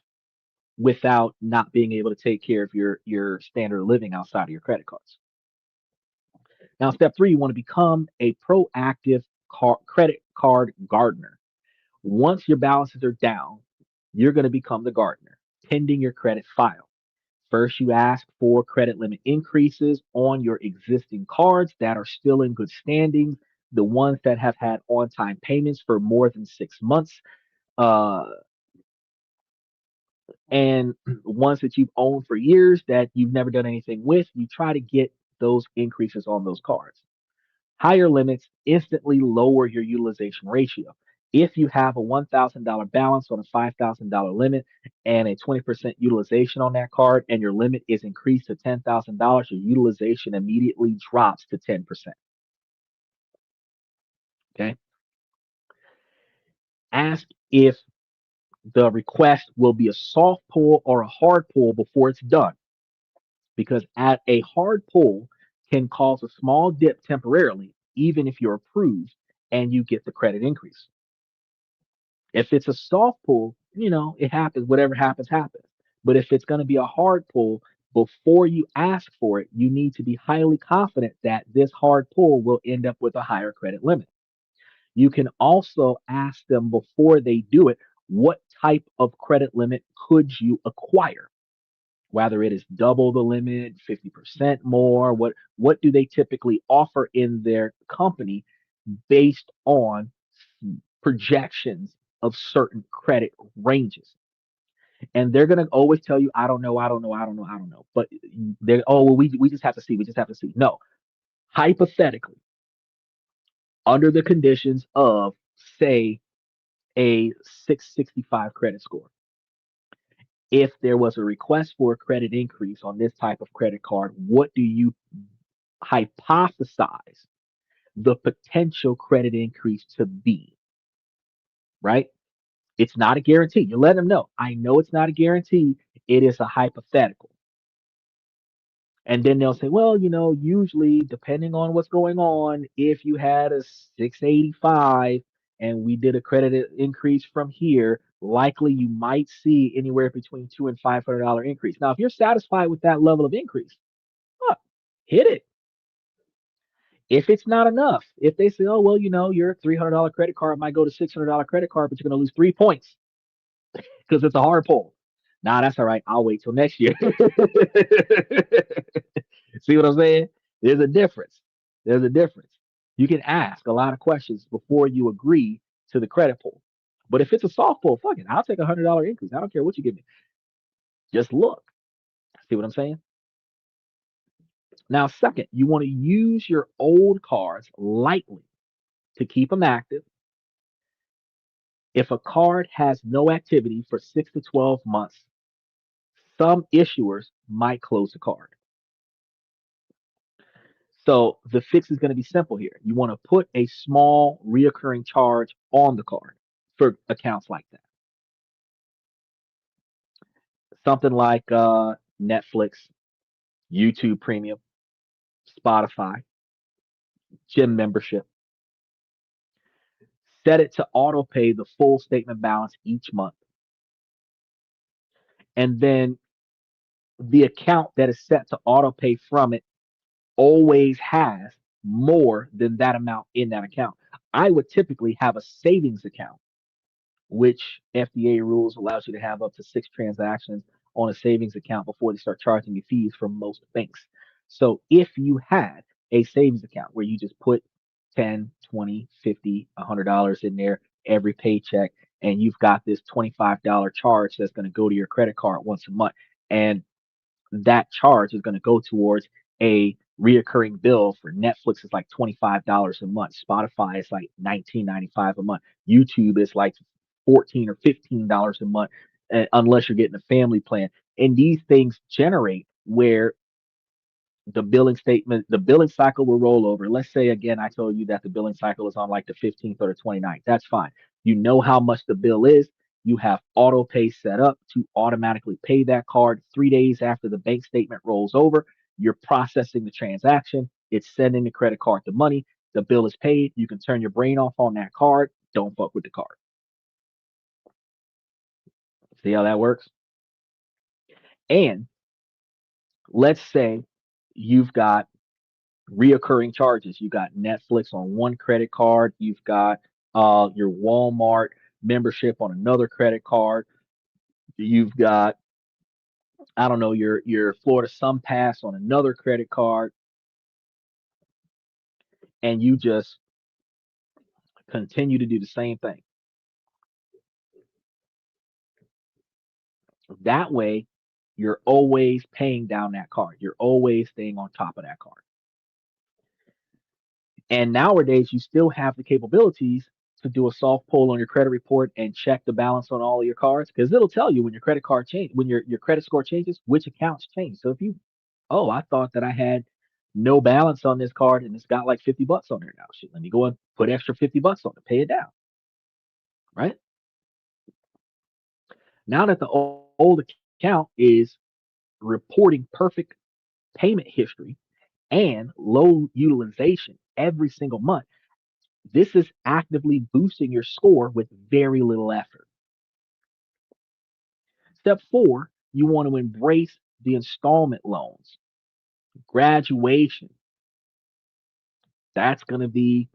without not being able to take care of your standard of living outside of your credit cards. Now, step three, you want to become a proactive credit card gardener. Once your balances are down, you're going to become the gardener, tending your credit file. First, you ask for credit limit increases on your existing cards that are still in good standing, the ones that have had on time payments for more than 6 months, uh, and ones that you've owned for years that you've never done anything with. You try to get those increases on those cards. Higher limits instantly lower your utilization ratio. If you have a $1,000 balance on a $5,000 limit and a 20% utilization on that card, and your limit is increased to $10,000, your utilization immediately drops to 10%. Okay. Ask if the request will be a soft pull or a hard pull before it's done, because at a hard pull can cause a small dip temporarily, even if you're approved and you get the credit increase. If it's a soft pull, it happens. Whatever happens, happens. But if it's going to be a hard pull, before you ask for it, you need to be highly confident that this hard pull will end up with a higher credit limit. You can also ask them before they do it, what type of credit limit could you acquire? Whether it is double the limit, 50% more, what do they typically offer in their company based on projections of certain credit ranges? And they're gonna always tell you, I don't know, I don't know, I don't know, I don't know. But they're, oh well, we just have to see, we just have to see. No, hypothetically, under the conditions of say a 665 credit score, if there was a request for a credit increase on this type of credit card, what do you hypothesize the potential credit increase to be? Right? It's not a guarantee. You let them know. I know it's not a guarantee. It is a hypothetical. And then they'll say, well, usually depending on what's going on, if you had a 685 and we did a credit increase from here, likely you might see anywhere between $200 and $500 increase. Now, if you're satisfied with that level of increase, huh, hit it. If it's not enough, if they say, oh, well, your $300 credit card might go to $600 credit card, but you're going to lose 3 points because it's a hard pull. Nah, that's all right. I'll wait till next year. See what I'm saying? There's a difference. There's a difference. You can ask a lot of questions before you agree to the credit pull. But if it's a soft pull, fuck it. I'll take $100 increase. I don't care what you give me. Just look. See what I'm saying? Now, second, you want to use your old cards lightly to keep them active. If a card has no activity for 6 to 12 months, some issuers might close the card. So the fix is going to be simple here. You want to put a small reoccurring charge on the card for accounts like that. Something like Netflix, YouTube Premium, Spotify, gym membership. Set it to auto pay the full statement balance each month. And then the account that is set to auto pay from it always has more than that amount in that account. I would typically have a savings account, which FDA rules allows you to have up to 6 transactions on a savings account before they start charging you fees from most banks. So if you had a savings account where you just put 10, 20, 50, $100 in there every paycheck, and you've got this $25 charge that's going to go to your credit card once a month, and that charge is going to go towards a reoccurring bill. For Netflix is like $25 a month. Spotify is like 19.95 a month. YouTube is like 14 or $15 a month, unless you're getting a family plan. And these things generate where the billing cycle will roll over. Let's say again, I told you that the billing cycle is on like the 15th or the 29th. That's fine. You know how much the bill is. You have auto pay set up to automatically pay that card 3 days after the bank statement rolls over. You're processing the transaction. It's sending the credit card the money. The bill is paid. You can turn your brain off on that card. Don't fuck with the card. See how that works? And let's say you've got reoccurring charges. You got Netflix on one credit card. You've got your Walmart membership on another credit card. You've got, I don't know, your Florida Sun Pass on another credit card, and you just continue to do the same thing. That way, you're always paying down that card. You're always staying on top of that card. And nowadays, you still have the capabilities to do a soft pull on your credit report and check the balance on all of your cards, because it'll tell you when your credit card change, when your credit score changes, which accounts change. So if you, oh, I thought that I had no balance on this card and it's got like $50 on there now. Shit, let me go and put extra $50 on it, pay it down, right? Now that the old account is reporting perfect payment history and low utilization every single month, this is actively boosting your score with very little effort. Step four, you want to embrace the installment loans. Graduation, that's going to be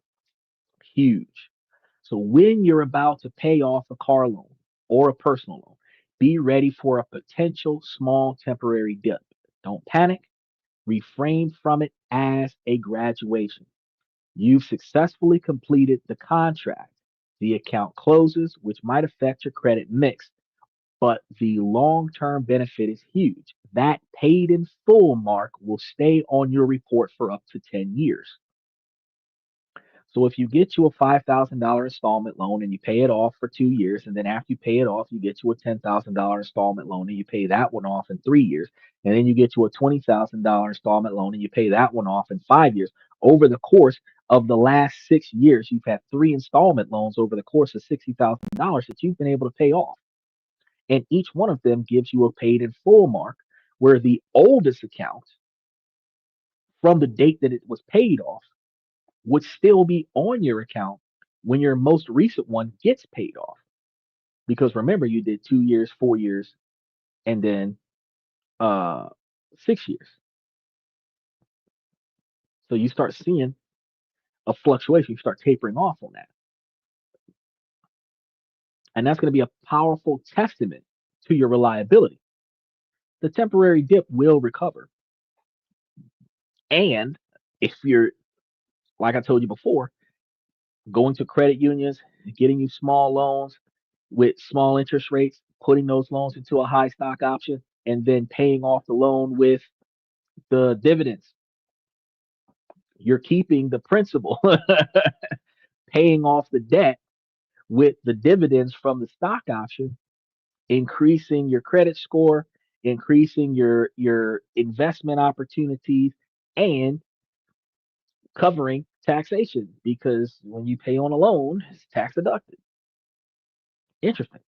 huge. So when you're about to pay off a car loan or a personal loan, be ready for a potential small temporary dip. Don't panic. Refrain from it as a graduation. You've successfully completed the contract. The account closes, which might affect your credit mix, but the long term benefit is huge. That paid in full mark will stay on your report for up to 10 years. So if you get you a $5,000 installment loan and you pay it off for 2 years, and then after you pay it off, you get you a $10,000 installment loan and you pay that one off in 3 years, and then you get you a $20,000 installment loan and you pay that one off in 5 years. Over the course of the last 6 years, you've had three installment loans over the course of $60,000 that you've been able to pay off. And each one of them gives you a paid in full mark, where the oldest account from the date that it was paid off would still be on your account when your most recent one gets paid off. Because remember, you did 2 years, 4 years, and then uh 6 years. So you start seeing a fluctuation, you start tapering off on that. And that's going to be a powerful testament to your reliability. The temporary dip will recover. And if you're, like I told you before, going to credit unions, getting you small loans with small interest rates, putting those loans into a high stock option, and then paying off the loan with the dividends. You're keeping the principal, paying off the debt with the dividends from the stock option, increasing your credit score, increasing your investment opportunities, and covering taxation, because when you pay on a loan, it's tax deducted. Interesting.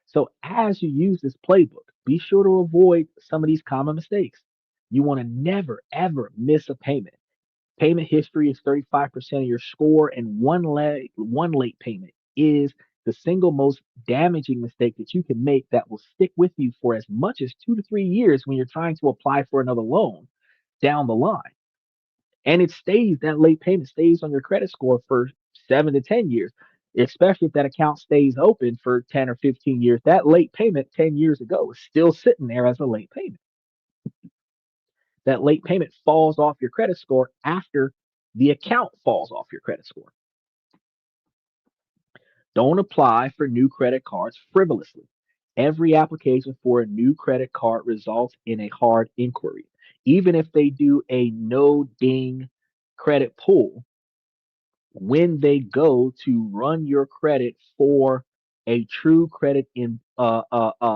So as you use this playbook, be sure to avoid some of these common mistakes. You want to never, ever miss a payment. Payment history is 35% of your score, and one late payment is the single most damaging mistake that you can make that will stick with you for as much as 2 to 3 years when you're trying to apply for another loan down the line. And that late payment stays on your credit score for 7 to 10 years, especially if that account stays open for 10 or 15 years. That late payment 10 years ago is still sitting there as a late payment. That late payment falls off your credit score after the account falls off your credit score. Don't apply for new credit cards frivolously. Every application for a new credit card results in a hard inquiry. Even if they do a no ding credit pull, when they go to run your credit for a true credit in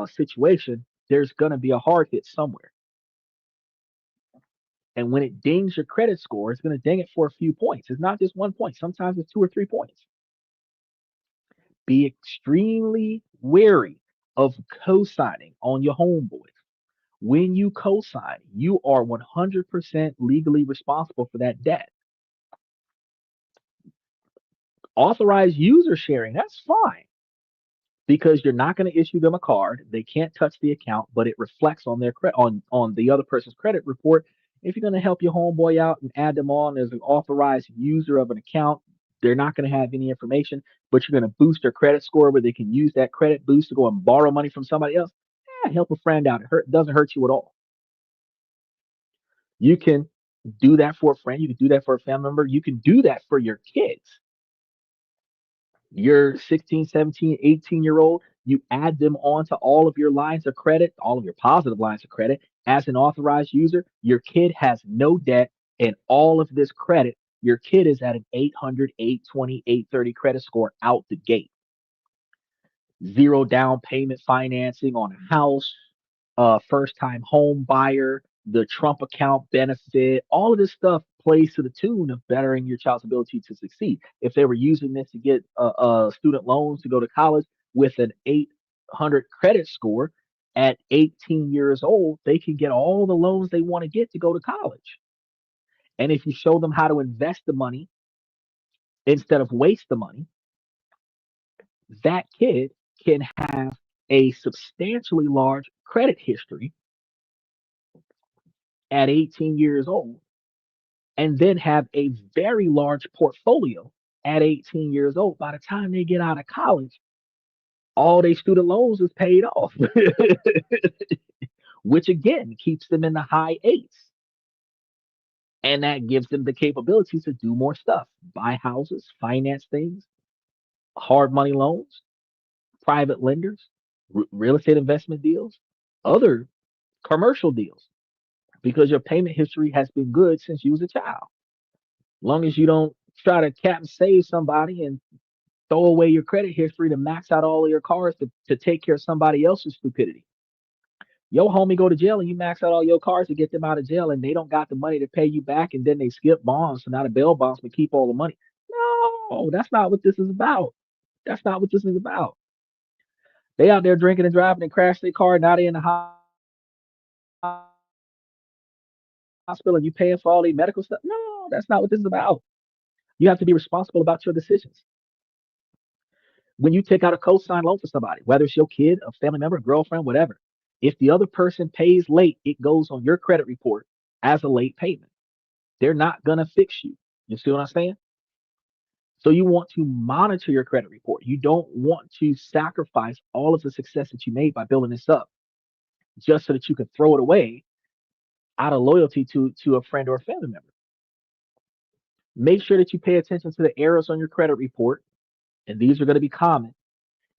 situation, there's going to be a hard hit somewhere. And when it dings your credit score, it's going to ding it for a few points. It's not just 1 point. Sometimes it's 2 or 3 points. Be extremely wary of co-signing on your homeboys. When you co-sign, you are 100% legally responsible for that debt. Authorized user sharing, that's fine because you're not going to issue them a card. They can't touch the account, but it reflects on their on the other person's credit report. If you're going to help your homeboy out and add them on as an authorized user of an account, they're not going to have any information, but you're going to boost their credit score where they can use that credit boost to go and borrow money from somebody else. Yeah, help a friend out. Doesn't hurt you at all. You can do that for a friend. You can do that for a family member. You can do that for your kids. You're 16, 17, 18-year-old. You add them onto all of your lines of credit, all of your positive lines of credit as an authorized user. Your kid has no debt and all of this credit. Your kid is at an 800, 820, 830 credit score out the gate. Zero down payment financing on a house, first time home buyer, the Trump account benefit, all of this stuff plays to the tune of bettering your child's ability to succeed. If they were using this to get student loans to go to college with an 800 credit score at 18 years old, they can get all the loans they want to get to go to college. And if you show them how to invest the money instead of waste the money, that kid can have a substantially large credit history at 18 years old and then have a very large portfolio at 18 years old. By the time they get out of college, all their student loans is paid off, which again keeps them in the high eights. And that gives them the capability to do more stuff, buy houses, finance things, hard money loans, private lenders, real estate investment deals, other commercial deals, because your payment history has been good since you was a child. Long as you don't try to cap and save somebody and throw away your credit history to max out all of your cards to take care of somebody else's stupidity. Your homie go to jail and you max out all your cards to get them out of jail and they don't got the money to pay you back and then they skip bonds. So now the bail bondsman keep all the money. No, that's not what this is about. That's not what this is about. They out there drinking and driving and crash their car. Now they in the hospital and you paying for all the medical stuff. No, that's not what this is about. You have to be responsible about your decisions. When you take out a co-sign loan for somebody, whether it's your kid, a family member, a girlfriend, whatever, if the other person pays late, it goes on your credit report as a late payment. They're not going to fix you. You see what I'm saying? So you want to monitor your credit report. You don't want to sacrifice all of the success that you made by building this up just so that you can throw it away out of loyalty to a friend or a family member. Make sure that you pay attention to the errors on your credit report, and these are going to be common.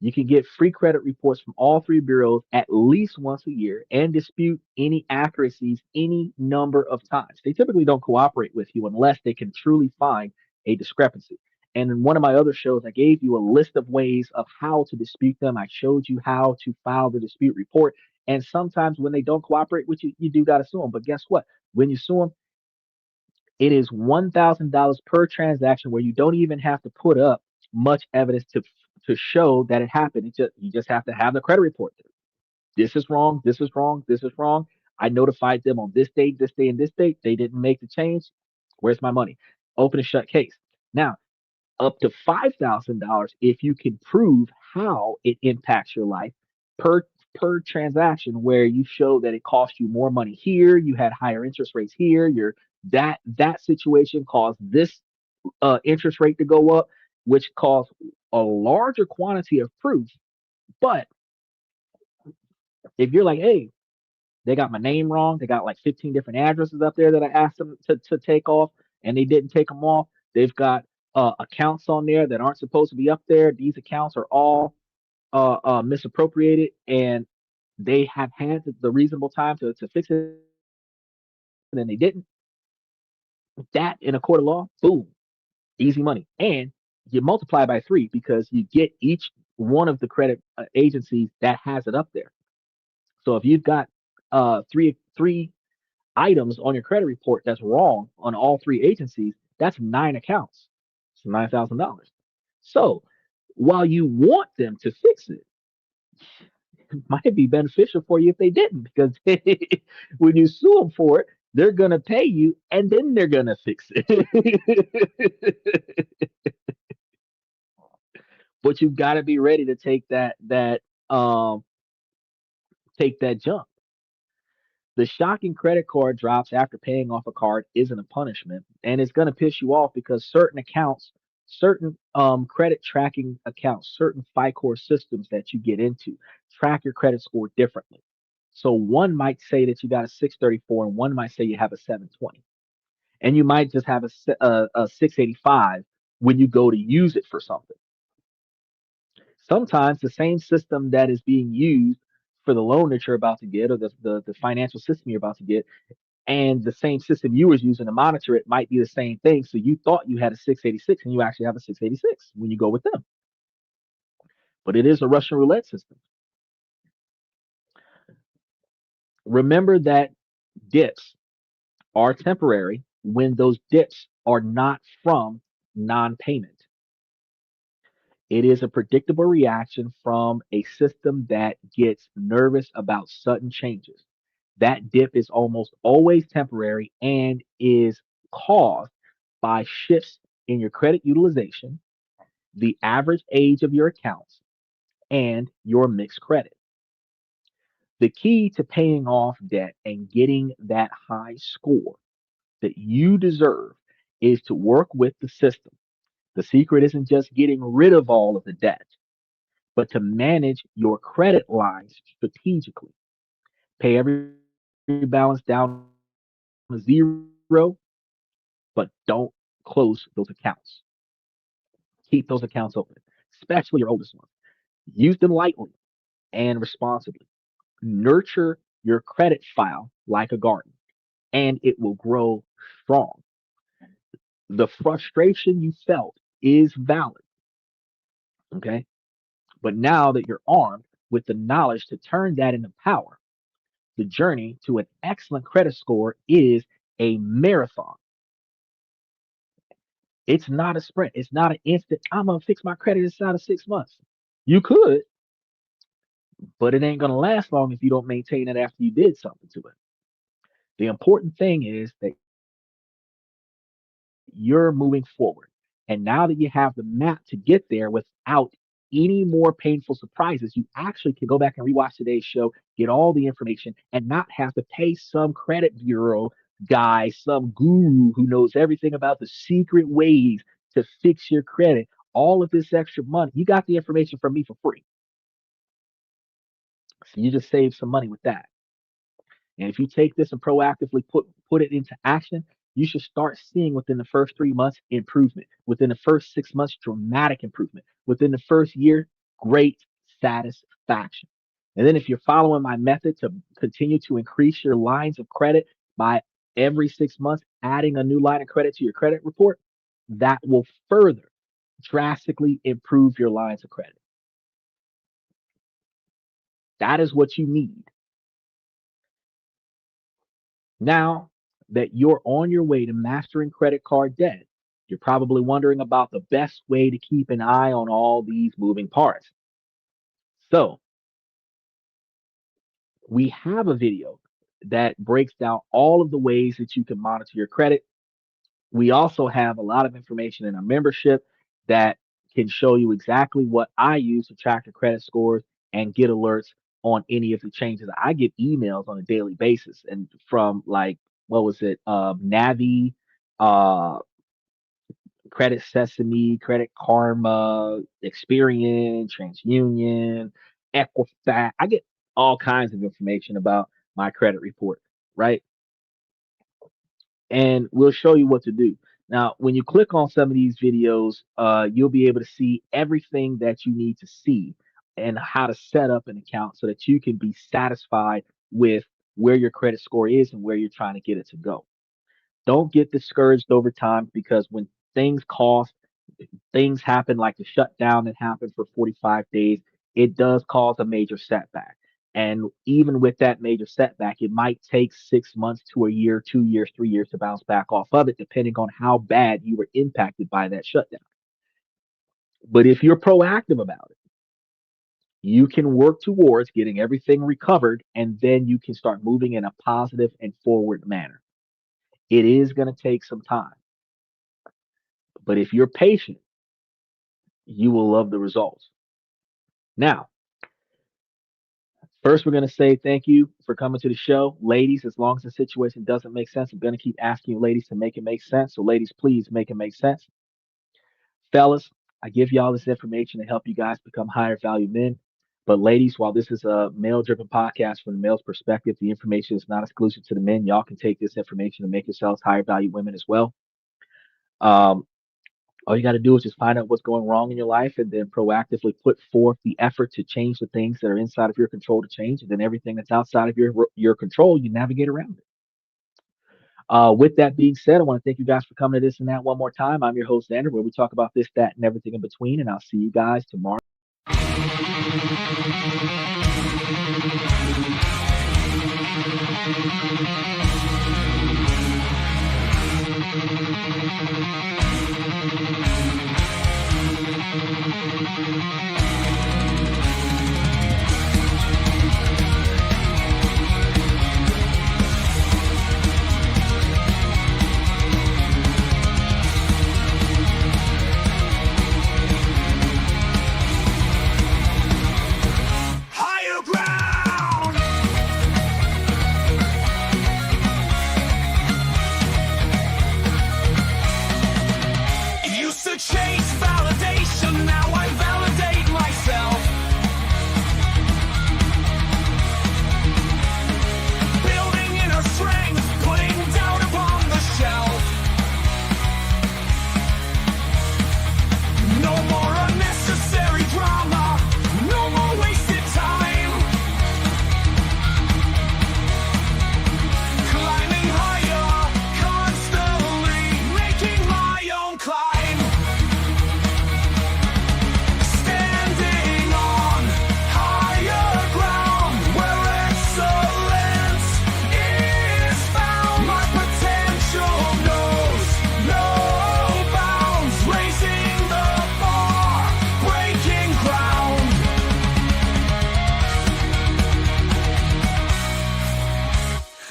You can get free credit reports from all three bureaus at least once a year and dispute any accuracies any number of times. They typically don't cooperate with you unless they can truly find a discrepancy. And in one of my other shows, I gave you a list of ways of how to dispute them. I showed you how to file the dispute report. And sometimes when they don't cooperate with you, you do got to sue them. But guess what? When you sue them, it is $1,000 per transaction where you don't even have to put up much evidence to show that it happened. You just have to have the credit report. This is wrong. This is wrong. This is wrong. I notified them on this date, this day, and this date. They didn't make the change. Where's my money? Open and shut case. Now, up to $5,000 if you can prove how it impacts your life per transaction, where you show that it cost you more money here, you had higher interest rates here, your That situation caused this interest rate to go up, which caused a larger quantity of proof. But if you're like, hey, they got my name wrong, they got like 15 different addresses up there that I asked them to take off, and they didn't take them off. They've got accounts on there that aren't supposed to be up there. These accounts are all misappropriated, and they have had the reasonable time to fix it, and then they didn't. That in a court of law, boom, easy money. And you multiply by three because you get each one of the credit agencies that has it up there. So if you've got three items on your credit report that's wrong on all three agencies, that's nine accounts. It's $9,000. So while you want them to fix it, it might be beneficial for you if they didn't, because when you sue them for it, they're gonna pay you and then they're gonna fix it. But you got to be ready to um take that jump. The shocking credit card drops after paying off a card isn't a punishment, and it's going to piss you off because certain accounts, certain credit tracking accounts, certain FICOR systems that you get into track your credit score differently. So one might say that you got a 634, and one might say you have a 720, and you might just have a 685 when you go to use it for something. Sometimes the same system that is being used for the loan that you're about to get, or the financial system you're about to get, and the same system you was using to monitor it might be the same thing. So you thought you had a 686 and you actually have a 686 when you go with them. But it is a Russian roulette system. Remember that dips are temporary when those dips are not from non-payment. It is a predictable reaction from a system that gets nervous about sudden changes. That dip is almost always temporary and is caused by shifts in your credit utilization, the average age of your accounts, and your mixed credit. The key to paying off debt and getting that high score that you deserve is to work with the system. The secret isn't just getting rid of all of the debt, but to manage your credit lines strategically. Pay every balance down to zero, but don't close those accounts. Keep those accounts open, especially your oldest ones. Use them lightly and responsibly. Nurture your credit file like a garden, and it will grow strong. The frustration you felt is valid, okay? But now that you're armed with the knowledge to turn that into power, the journey to an excellent credit score is a marathon. It's not a sprint. It's not an instant. I'm gonna fix my credit inside of 6 months. You could, but it ain't gonna last long if you don't maintain it after you did something to it. The important thing is that you're moving forward. And now that you have the map to get there without any more painful surprises, you actually can go back and rewatch today's show, get all the information, and not have to pay some credit bureau guy, some guru who knows everything about the secret ways to fix your credit. All of this extra money, you got the information from me for free. So you just save some money with that. And if you take this and proactively put it into action, you should start seeing within the first 3 months improvement. Within the first 6 months, dramatic improvement. Within the first year, great satisfaction. And then if you're following my method to continue to increase your lines of credit by every 6 months, adding a new line of credit to your credit report, that will further drastically improve your lines of credit. That is what you need. Now that you're on your way to mastering credit card debt, you're probably wondering about the best way to keep an eye on all these moving parts. So, we have a video that breaks down all of the ways that you can monitor your credit. We also have a lot of information in our membership that can show you exactly what I use to track your credit scores and get alerts on any of the changes. I get emails on a daily basis and from like what was it? Navi, uh, Credit Sesame, Credit Karma, Experian, TransUnion, Equifax. I get all kinds of information about my credit report, right? And we'll show you what to do. Now, when you click on some of these videos, you'll be able to see everything that you need to see and how to set up an account so that you can be satisfied with where your credit score is and where you're trying to get it to go. Don't get discouraged over time because when things cost, things happen like the shutdown that happened for 45 days, it does cause a major setback. And even with that major setback, it might take 6 months to a year, 2 years, 3 years to bounce back off of it, depending on how bad you were impacted by that shutdown. But if you're proactive about it, you can work towards getting everything recovered and then you can start moving in a positive and forward manner. It is going to take some time, but if you're patient, you will love the results. Now, first, we're going to say thank you for coming to the show. Ladies, as long as the situation doesn't make sense, I'm going to keep asking you ladies to make it make sense. So, ladies, please make it make sense. Fellas, I give y'all this information to help you guys become higher value men. But, ladies, while this is a male driven podcast from the male's perspective, the information is not exclusive to the men. Y'all can take this information and make yourselves higher value women as well. Um, all you got to do is just find out what's going wrong in your life and then proactively put forth the effort to change the things that are inside of your control to change. And then everything that's outside of your control, you navigate around it. With that being said, I want to thank you guys for coming to this and that one more time. I'm your host, Xander, where we talk about this, that, and everything in between. And I'll see you guys tomorrow. Chase validation, now I validate myself. Building inner strength, putting doubt upon the shelf. No more unnecessary drama, no more wasted time. Climbing higher, constantly making my own climb.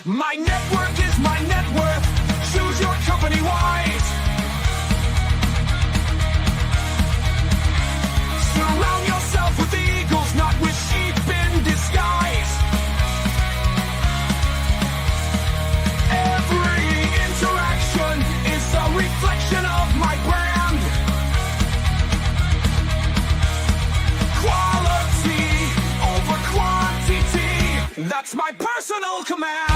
My network is my net worth. Choose your company wise. Surround yourself with eagles, not with sheep in disguise. Every interaction is a reflection of my brand. Quality over quantity, that's my personal command.